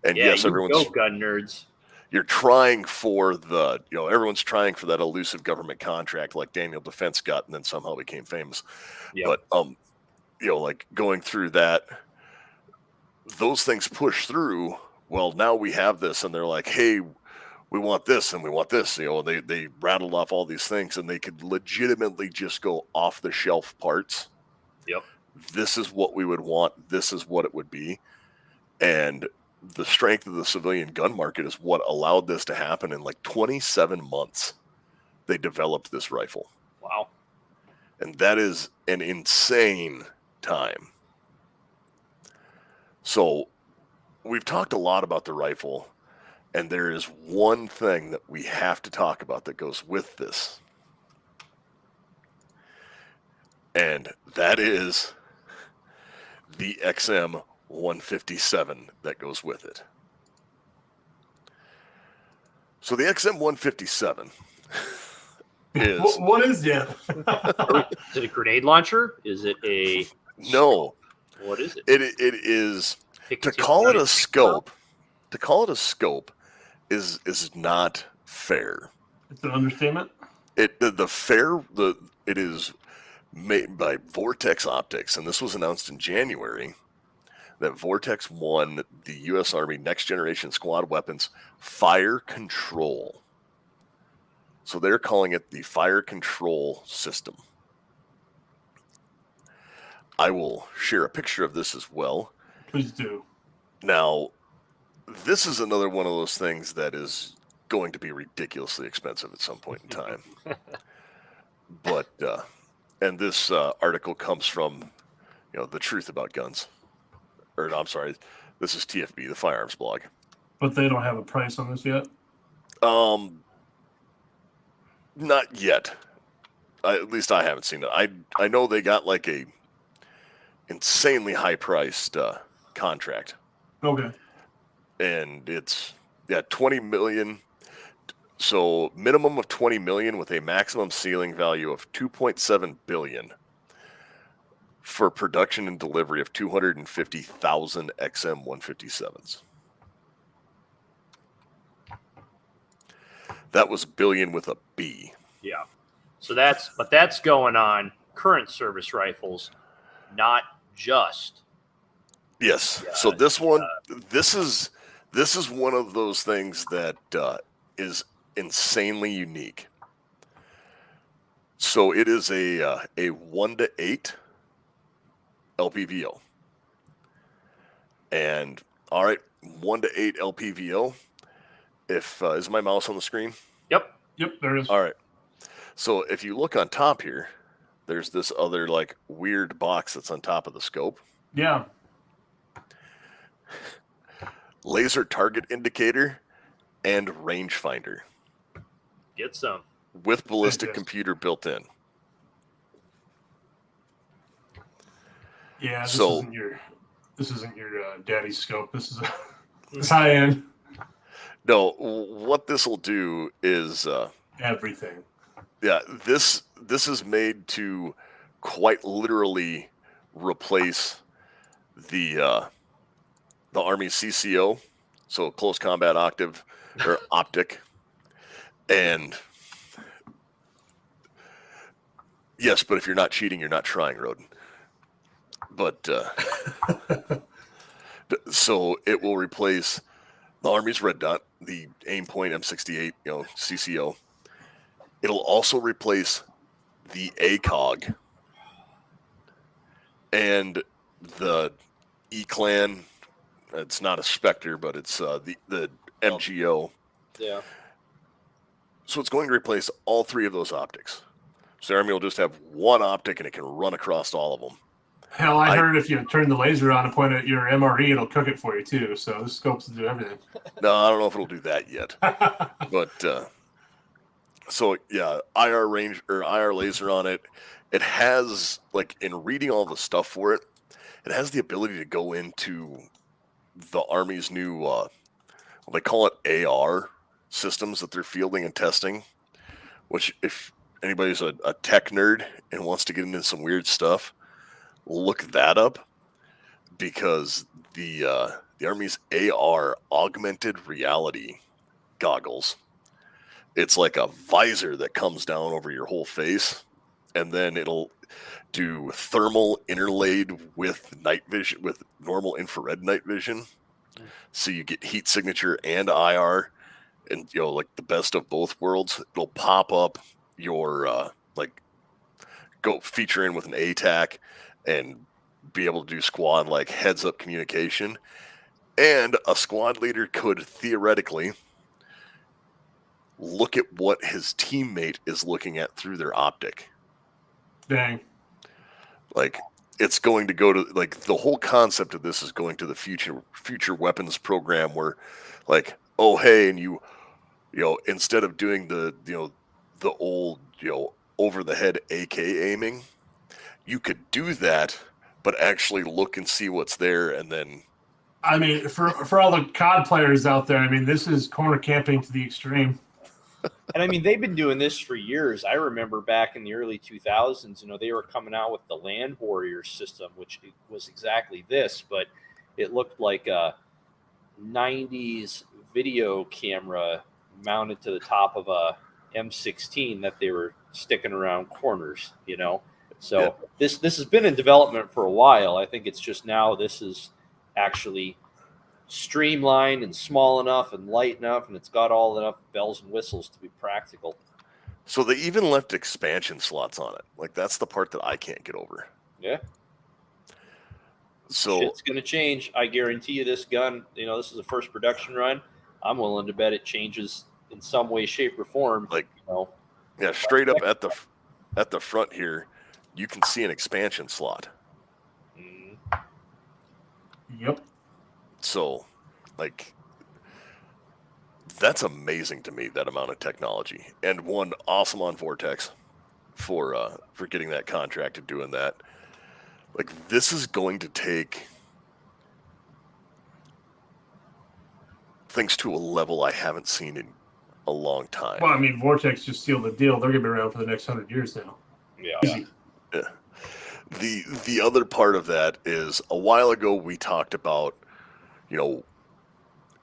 And yes, everyone's go gun nerds. You're trying for everyone's trying for that elusive government contract like Daniel Defense got and then somehow became famous. Yep. But, like going through that, those things push through. Well, now we have this, and they're like, hey, we want this and we want this. They rattled off all these things, and they could legitimately just go off the shelf parts. Yep. This is what we would want. This is what it would be. And the strength of the civilian gun market is what allowed this to happen. In like 27 months, they developed this rifle. Wow. And that is an insane time. So we've talked a lot about the rifle, and there is one thing that we have to talk about that goes with this. And that is the XM-157 that goes with it. So the XM-157 is... What is it? Is it a grenade launcher? Is it a... No. What is it? It is... To call it a scope is not fair. It's an understatement. It is made by Vortex Optics, and this was announced in January that Vortex won the U.S. Army Next Generation Squad Weapons Fire Control. So they're calling it the Fire Control System. I will share a picture of this as well. Please do. Now, this is another one of those things that is going to be ridiculously expensive at some point in time. But, and this article comes from, The Truth About Guns. Or, no, I'm sorry, this is TFB, the firearms blog. But they don't have a price on this yet? Not yet. At least I haven't seen it. I know they got like a insanely high-priced contract. Okay. And it's, $20 million. So minimum of $20 million with a maximum ceiling value of $2.7 billion for production and delivery of 250,000 XM-157s. That was billion with a B. Yeah. So that's going on current service rifles, not just. Yes. So this is one of those things that is insanely unique. So it is a 1-to-8 LPVO. And all right, 1-to-8 LPVO. If is my mouse on the screen? Yep, there it is. All right. So if you look on top here, there's this other like weird box that's on top of the scope. Yeah. Laser target indicator and rangefinder. Get some. With ballistic computer built in. Yeah, this isn't your daddy's scope. This is it's high end. No, what this will do is everything. Yeah, this is made to quite literally replace the Army CCO, so close combat octave or optic, and yes, but if you're not cheating, you're not trying, Roden. But so it will replace the Army's red dot, the Aimpoint M68, CCO. It'll also replace the ACOG and the E-Clan. It's not a Spectre, but it's the MGO. Yeah. So it's going to replace all three of those optics. So the Army will just have one optic, and it can run across all of them. Hell, I heard if you turn the laser on and point at your MRE, it'll cook it for you too. So this scope's to do everything. No, I don't know if it'll do that yet. But so yeah, IR range or IR laser on it. It has, like, in reading all the stuff for it, it has the ability to go into the Army's new they call it AR systems that they're fielding and testing. Which, if anybody's a tech nerd and wants to get into some weird stuff, look that up, because the Army's AR augmented reality goggles. It's like a visor that comes down over your whole face, and then it'll do thermal interlaid with night vision, with normal infrared night vision. So you get heat signature and IR, and like the best of both worlds. It'll pop up your go feature in with an ATAC and be able to do squad like heads up communication. And a squad leader could theoretically look at what his teammate is looking at through their optic. Dang. Like, it's going to go to, like, the whole concept of this is going to the future weapons program where, like, oh hey, and you know, instead of doing the old, over the head AK aiming, you could do that, but actually look and see what's there, and then I mean, for all the COD players out there, I mean, this is corner camping to the extreme. And I mean, they've been doing this for years. I remember back in the early 2000s, they were coming out with the Land Warrior system, which was exactly this, but it looked like a 90s video camera mounted to the top of a M16 that they were sticking around corners, So Yeah. this has been in development for a while. I think it's just now this is actually streamlined and small enough and light enough, and it's got all enough bells and whistles to be practical. so they even left expansion slots on it. Like, that's the part that I can't get over. Yeah. So Shit's gonna change. I guarantee you this gun, this is the first production run. I'm willing to bet it changes in some way, shape, or form. Like, yeah, straight up at the front here, you can see an expansion slot. Yep. So, like, that's amazing to me, that amount of technology. And one, awesome on Vortex for getting that contract and doing that. Like, this is going to take things to a level I haven't seen in a long time. Well, I mean, Vortex just sealed the deal. They're going to be around for the next 100 years now. Yeah. Easy. Yeah. The other part of that is, a while ago we talked about,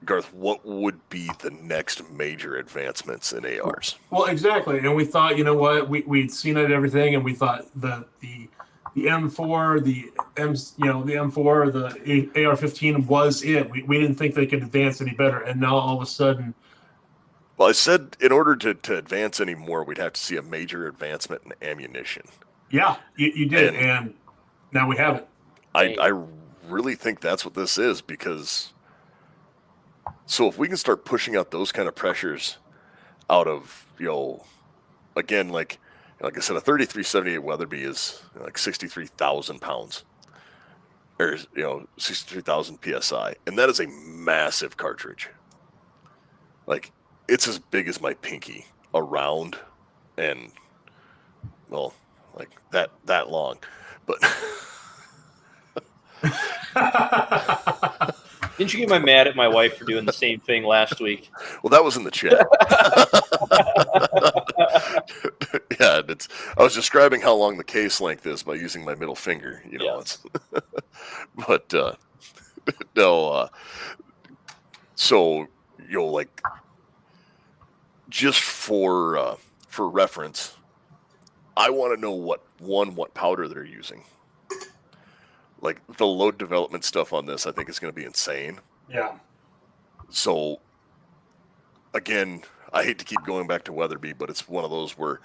Garth, what would be the next major advancements in ARs? Well, exactly. And we thought, you know what, we'd seen it, everything, and we thought the M4, the M4, the AR-15 was it. We didn't think they could advance any better, and now all of a sudden. Well, I said in order to advance any more, we'd have to see a major advancement in ammunition. Yeah, you did, and now we have it. I really think that's what this is, because so if we can start pushing out those kind of pressures out of, again, like I said, a 3378 Weatherby is like 63,000 pounds, or 63,000 psi, and that is a massive cartridge. Like, it's as big as my pinky around, and well, like that long, but. Didn't you get mad at my wife for doing the same thing last week? Well, that was in the chat. Yeah, I was describing how long the case length is by using my middle finger. But no. So like, just for reference, I want to know what powder they're using. Like, the load development stuff on this, I think is going to be insane. Yeah. So, again, I hate to keep going back to Weatherby, but it's one of those where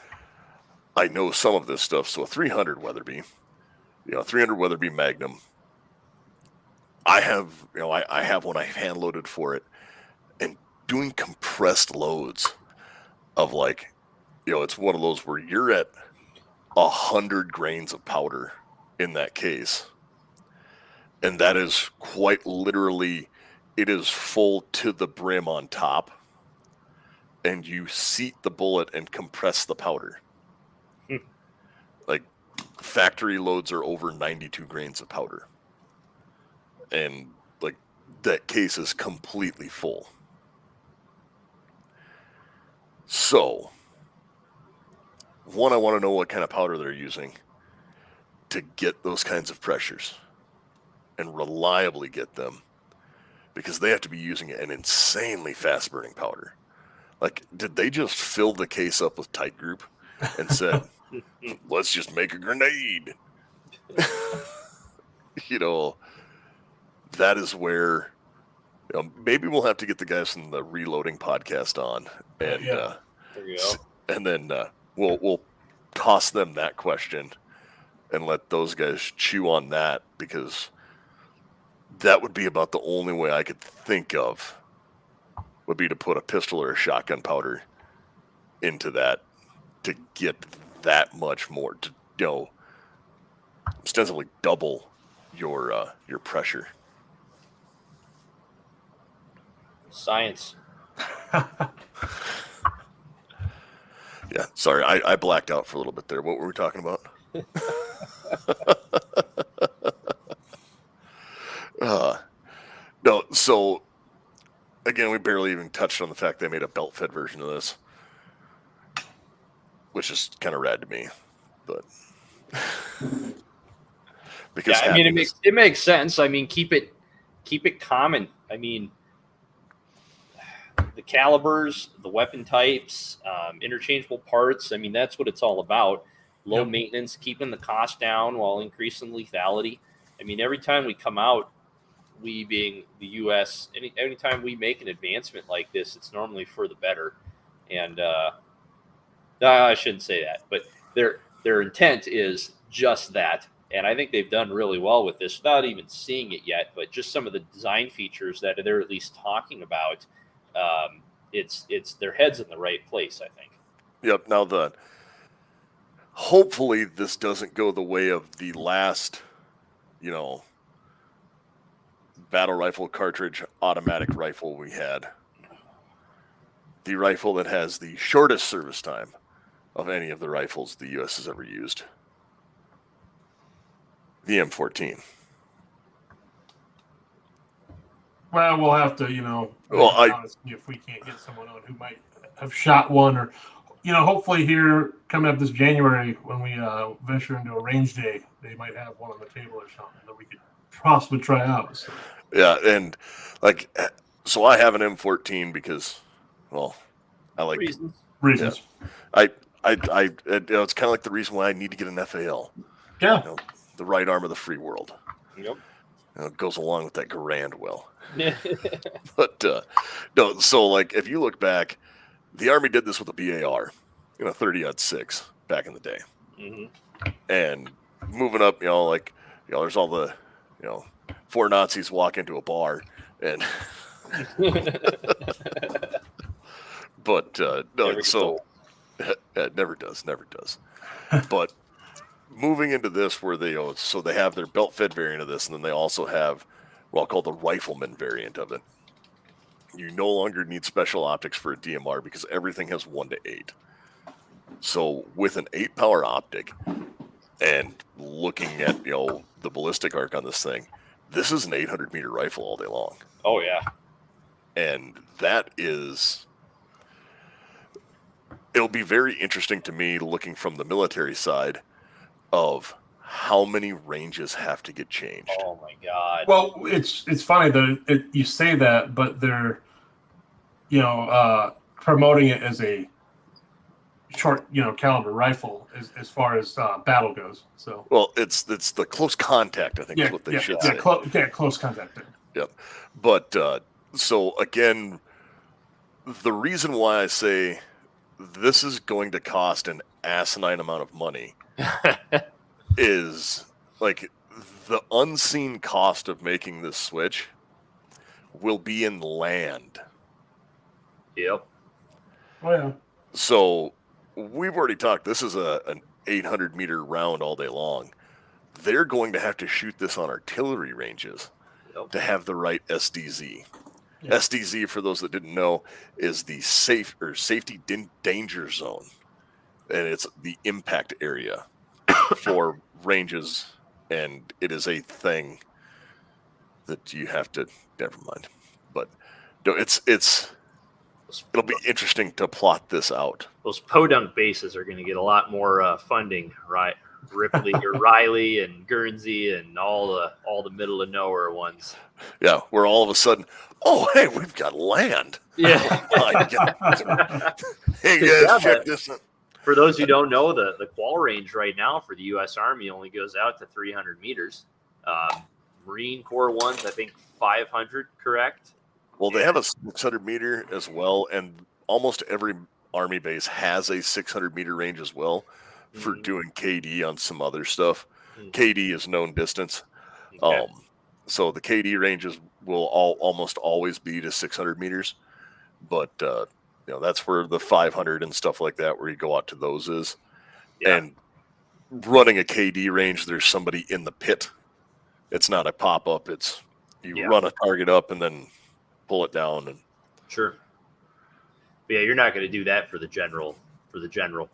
I know some of this stuff. So a 300 Weatherby, 300 Weatherby Magnum, I have, I have one I hand loaded for it, and doing compressed loads of, like, it's one of those where you're at 100 grains of powder in that case. And that is quite literally, it is full to the brim on top. And you seat the bullet and compress the powder. Like, factory loads are over 92 grains of powder. And, like, that case is completely full. So, one, I want to know what kind of powder they're using to get those kinds of pressures and reliably get them, because they have to be using an insanely fast burning powder. Like, did they just fill the case up with tight group and said, let's just make a grenade? That is where, maybe we'll have to get the guys from the Reloading podcast on, and there you go. And then we'll toss them that question and let those guys chew on that, because that would be about the only way I could think of, would be to put a pistol or a shotgun powder into that to get that much more, ostensibly double your pressure. Science. Yeah, sorry, I blacked out for a little bit there. What were we talking about? No, so again, we barely even touched on the fact they made a belt-fed version of this, which is kind of rad to me. But because Yeah, I mean happiness, it makes sense. I mean, keep it common. I mean, the calibers, the weapon types, interchangeable parts. I mean, that's what it's all about. Low maintenance, keeping the cost down while increasing lethality. I mean, every time we come out, we being the U.S., anytime we make an advancement like this, it's normally for the better. And no, I shouldn't say that, but their intent is just that. And I think they've done really well with this without even seeing it yet. But just some of the design features that they're at least talking about, it's their head's in the right place, I think. Yep. Now hopefully this doesn't go the way of the last, battle rifle cartridge automatic rifle we had. The rifle that has the shortest service time of any of the rifles the U.S. has ever used. The M14. Well, we'll have to, see if we can't get someone on who might have shot one, or, hopefully here coming up this January when we venture into a range day, they might have one on the table or something that we could possibly try out. So. Yeah, and so I have an M14 because, well, I like reasons. Yeah, it's kind of like the reason why I need to get an FAL. Yeah, the right arm of the free world. Yep. It goes along with that Garand well. But no, so like if you look back, the Army did this with a BAR, 30-06 back in the day, and moving up, there's all the, four Nazis walk into a bar and. But no, so it never does. But moving into this, where they have their belt-fed variant of this, and then they also have what I'll call the rifleman variant of it. You no longer need special optics for a DMR because everything has 1 to 8. So with an 8-power optic, and looking at the ballistic arc on this thing, this is an 800-meter rifle all day long. Oh yeah, and that is. It'll be very interesting to me looking from the military side of how many ranges have to get changed. Oh my God. Well, it's funny that you say that, but they're, promoting it as a short, caliber rifle as far as battle goes. So. Well, it's the close contact, I think, is what they should say. Close contact. Yep. But so again, the reason why I say this is going to cost an asinine amount of money is like the unseen cost of making this switch will be in land. Yep. Oh yeah. So we've already talked. This is an 800-meter round all day long. They're going to have to shoot this on artillery ranges to have the right SDZ. Yeah. SDZ, for those that didn't know, is the safety danger zone, and it's the impact area for ranges, and it is a thing that you have to. Never mind, but no, it'll be interesting to plot this out. Those podunk bases are going to get a lot more funding, right? Ripley or Riley and Guernsey and all the middle of nowhere ones. Yeah, where all of a sudden, oh hey, we've got land. Yeah. Oh, my God. Hey guys, check this out. For those who don't know, the qual range right now for the U.S. Army only goes out to 300 meters. Marine Corps ones, I think 500, correct? Well, they have a 600-meter as well, and almost every Army base has a 600-meter range as well for doing KD on some other stuff. KD is known distance. Okay. So the KD ranges will almost always be to 600 meters, but that's where the 500 and stuff like that, where you go out to those is. Yeah. And running a KD range, there's somebody in the pit. It's not a pop-up. It's you run a target up and then pull it down. And Sure. But yeah, you're not going to do that for the general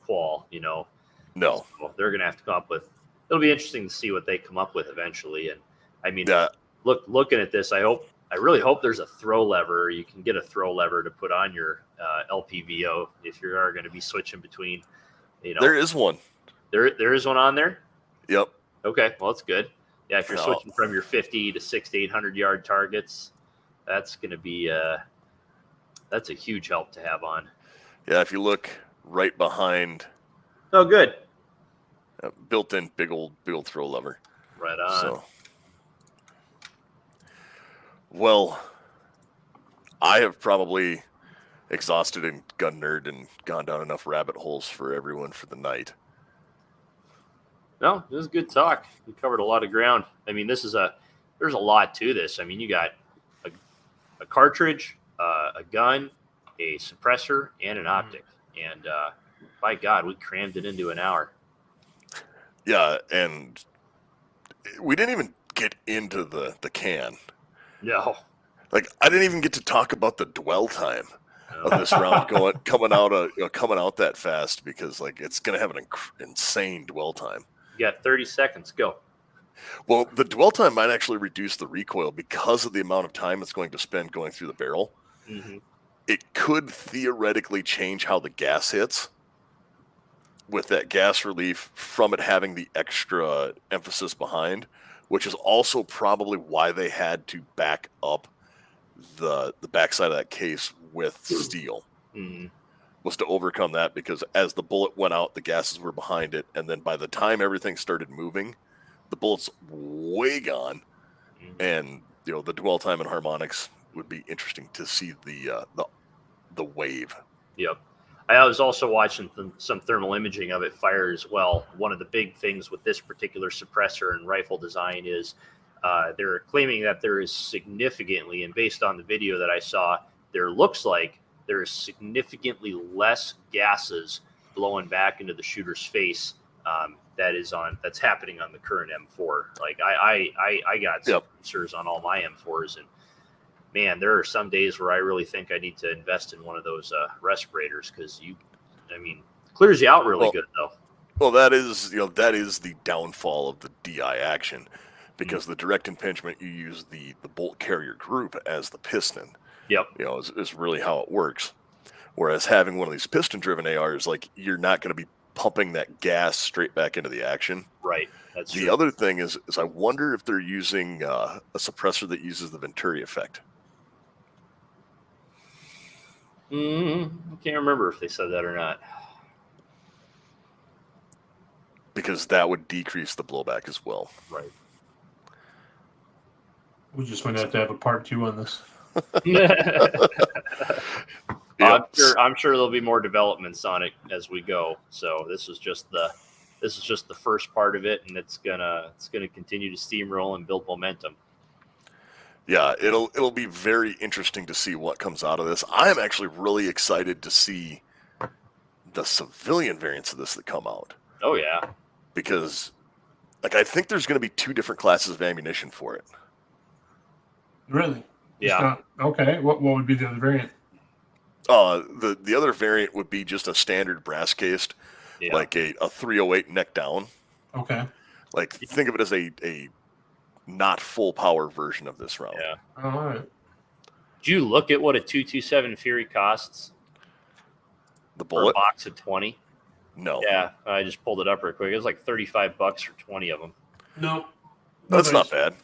qual, no. So they're going to have to come up with. It'll be interesting to see what they come up with eventually. And I mean, Yeah. looking at this, I really hope there's a throw lever. You can get a throw lever to put on your LPVO if you are going to be switching between. There is one. There is one on there. Yep. Okay, well that's good. Yeah, if you're switching from your 50 to 600 to 800 yard targets, that's going to be that's a huge help to have on. Yeah, if you look right behind. Oh, good. Built-in big old throw lever. Right on. So, well, I have probably exhausted and gun nerd and gone down enough rabbit holes for everyone for the night. No, this is good talk. We covered a lot of ground. I mean, there's a lot to this. I mean, you got a cartridge, a gun, a suppressor, and an optic. And by God, we crammed it into an hour. Yeah, and we didn't even get into the can. No. Like, I didn't even get to talk about the dwell time of this round coming out that fast, because like it's going to have an insane dwell time. You got 30 seconds. Go. Well, the dwell time might actually reduce the recoil because of the amount of time it's going to spend going through the barrel. Mm-hmm. It could theoretically change how the gas hits, with that gas relief from it having the extra emphasis behind, which is also probably why they had to back up the backside of that case with steel. Mm-hmm. Was to overcome that, because as the bullet went out, the gases were behind it, and then by the time everything started moving, the bullet's way gone. Mm-hmm. And the dwell time and harmonics would be interesting to see the wave. Yep. I was also watching some thermal imaging of it fire as well. One of the big things with this particular suppressor and rifle design is they're claiming that there is significantly, and based on the video that I saw, there looks like there is significantly less gases blowing back into the shooter's face that's happening on the current M4. Like I got sensors on all my M4s, and man, there are some days where I really think I need to invest in one of those respirators, because clears you out really good though. Well, that is the downfall of the DI action, because the direct impingement, you use the bolt carrier group as the piston. Yep. Is really how it works. Whereas having one of these piston-driven ARs, like, you're not going to be pumping that gas straight back into the action. Right. That's the true. other thing is I wonder if they're using a suppressor that uses the Venturi effect. I can't remember if they said that or not. Because that would decrease the blowback as well. Right. We just might have to have a part 2 on this. Yep. I'm sure there'll be more developments on it as we go. So this is just the first part of it, and it's gonna continue to steamroll and build momentum. Yeah, it'll be very interesting to see what comes out of this. I am actually really excited to see the civilian variants of this that come out. Oh yeah. Because I think there's going to be 2 different classes of ammunition for it. Really? Yeah. Okay. What would be the other variant? The other variant would be just a standard brass cased, like a 308 neck down. Okay. Like, think of it as a not full power version of this round. Yeah. All right. Do you look at what a 227 Fury costs? The bullet? For a box of 20? No. Yeah, I just pulled it up real quick. It was like $35 for 20 of them. No. That's not bad.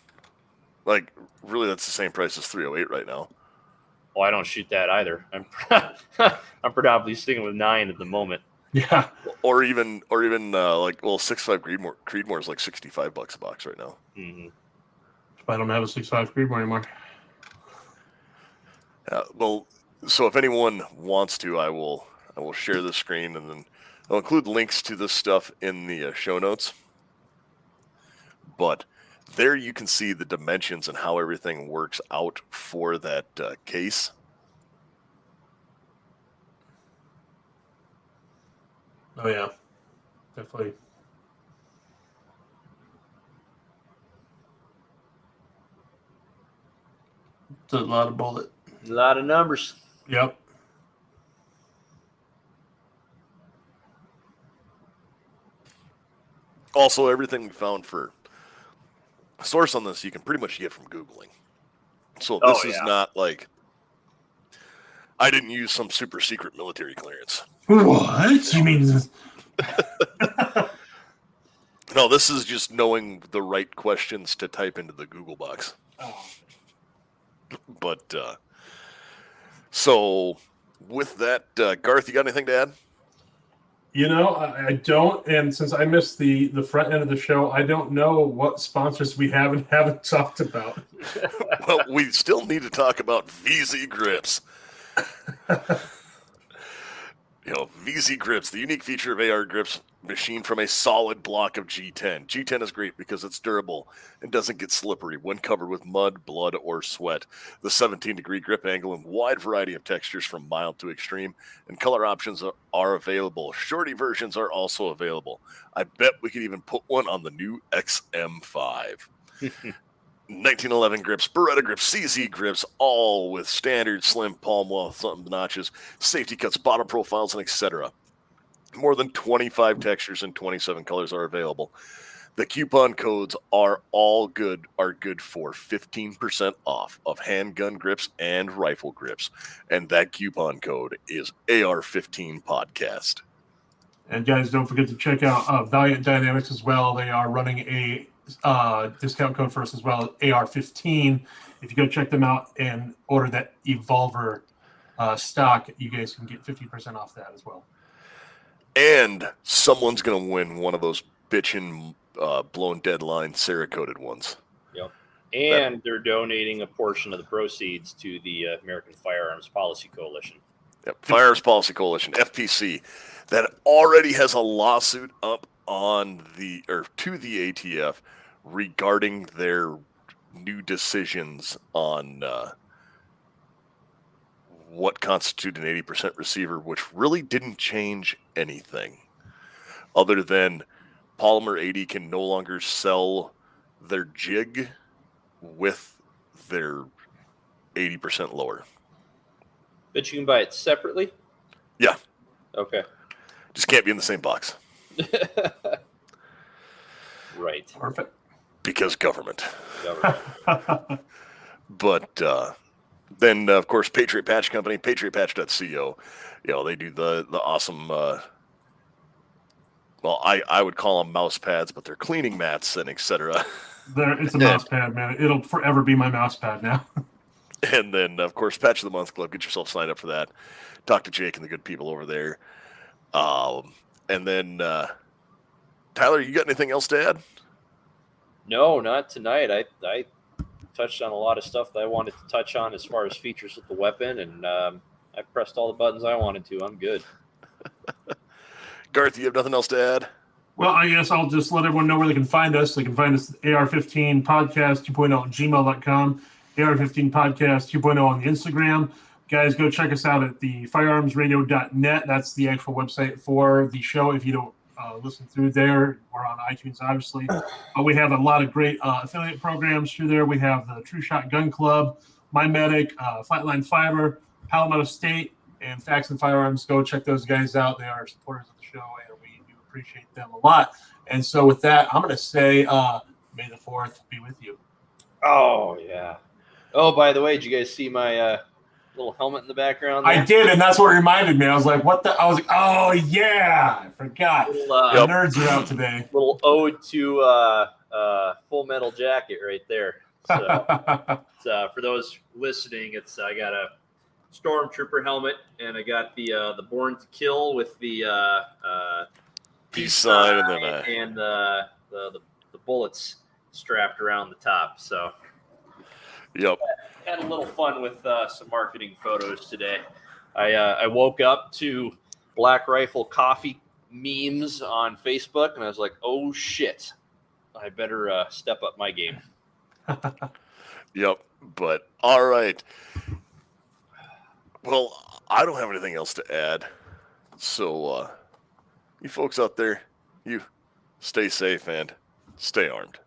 Like, really, that's the same price as 308 right now. Well, I don't shoot that either. I'm predominantly sticking with 9 at the moment. Yeah. Or even 6.5 Creedmoor is like $65 a box right now. Mm-hmm. I don't have a 6.5 Creedmoor anymore. Well, so if anyone wants to, I will share the screen, and then I'll include links to this stuff in the show notes. But there you can see the dimensions and how everything works out for that case. Oh yeah, definitely. It's a lot of bullet. A lot of numbers. Yep. Also, everything we found for a source on this, you can pretty much get from Googling. So this is not like I didn't use some super secret military clearance. What? You mean? No, this is just knowing the right questions to type into the Google box. Oh. But so with that, Garth, you got anything to add? You know, I don't, and since I missed the front end of the show, I don't know what sponsors we have and haven't talked about. Well, we still need to talk about VZ Grips. VZ Grips, the unique feature of AR grips machined from a solid block of G10. G10 is great because it's durable and doesn't get slippery when covered with mud, blood, or sweat. The 17-degree grip angle and wide variety of textures from mild to extreme, and color options are available. Shorty versions are also available. I bet we could even put one on the new XM5. 1911 grips, Beretta grips, CZ grips, all with standard slim palm well thumb notches, safety cuts, bottom profiles, and etc. More than 25 textures and 27 colors are available. The coupon codes are good for 15% off of handgun grips and rifle grips. And that coupon code is AR-15 podcast. And guys, don't forget to check out Valiant Dynamics as well. They are running a discount code for us as well, AR-15. If you go check them out and order that Evolver stock, you guys can get 50% off that as well. And someone's going to win one of those bitchin' blown deadline Cerakoted ones. Yep. And they're donating a portion of the proceeds to the American Firearms Policy Coalition. Yep, Firearms Policy Coalition, FPC, that already has a lawsuit up to the ATF regarding their new decisions on what constitutes an 80% receiver, which really didn't change anything other than Polymer 80 can no longer sell their jig with their 80% lower. But you can buy it separately? Yeah. Okay. Just can't be in the same box. Right. Perfect. Because government. But then, of course, Patriot Patch Company, patriotpatch.co. They do the awesome, I would call them mouse pads, but they're cleaning mats and etc. It's a mouse pad, man. It'll forever be my mouse pad now. And then, of course, Patch of the Month Club. Get yourself signed up for that. Talk to Jake and the good people over there. And then, Tyler, you got anything else to add? No, not tonight. I touched on a lot of stuff that I wanted to touch on as far as features of the weapon, and I pressed all the buttons I wanted to. I'm good. Garth, you have nothing else to add? Well, I guess I'll just let everyone know where they can find us. They can find us at AR-15 Podcast 2.0 at gmail.com, AR-15 Podcast 2.0 on the Instagram. Guys, go check us out at the firearmsradio.net. That's the actual website for the show. If you don't listen through there, we're on iTunes, obviously. But we have a lot of great affiliate programs through there. We have the True Shot Gun Club, My Medic, Flatline Fiber, Palmetto State, and Facts and Firearms. Go check those guys out. They are supporters of the show, and we do appreciate them a lot. And so with that, I'm going to say May the 4th be with you. Oh, yeah. Oh, by the way, did you guys see my little helmet in the background there? I did, and that's what reminded me. I was like, what the? I was like, oh, yeah. I forgot. Little, nerds are out today. Little ode to Full Metal Jacket right there. So for those listening, I got a Stormtrooper helmet, and I got the Born to Kill with the peace sign and the bullets strapped around the top. So yep. Had a little fun with some marketing photos today. I woke up to Black Rifle Coffee memes on Facebook, and I was like, oh shit, I better step up my game. Yep. But all right. Well, I don't have anything else to add. So you folks out there, you stay safe and stay armed.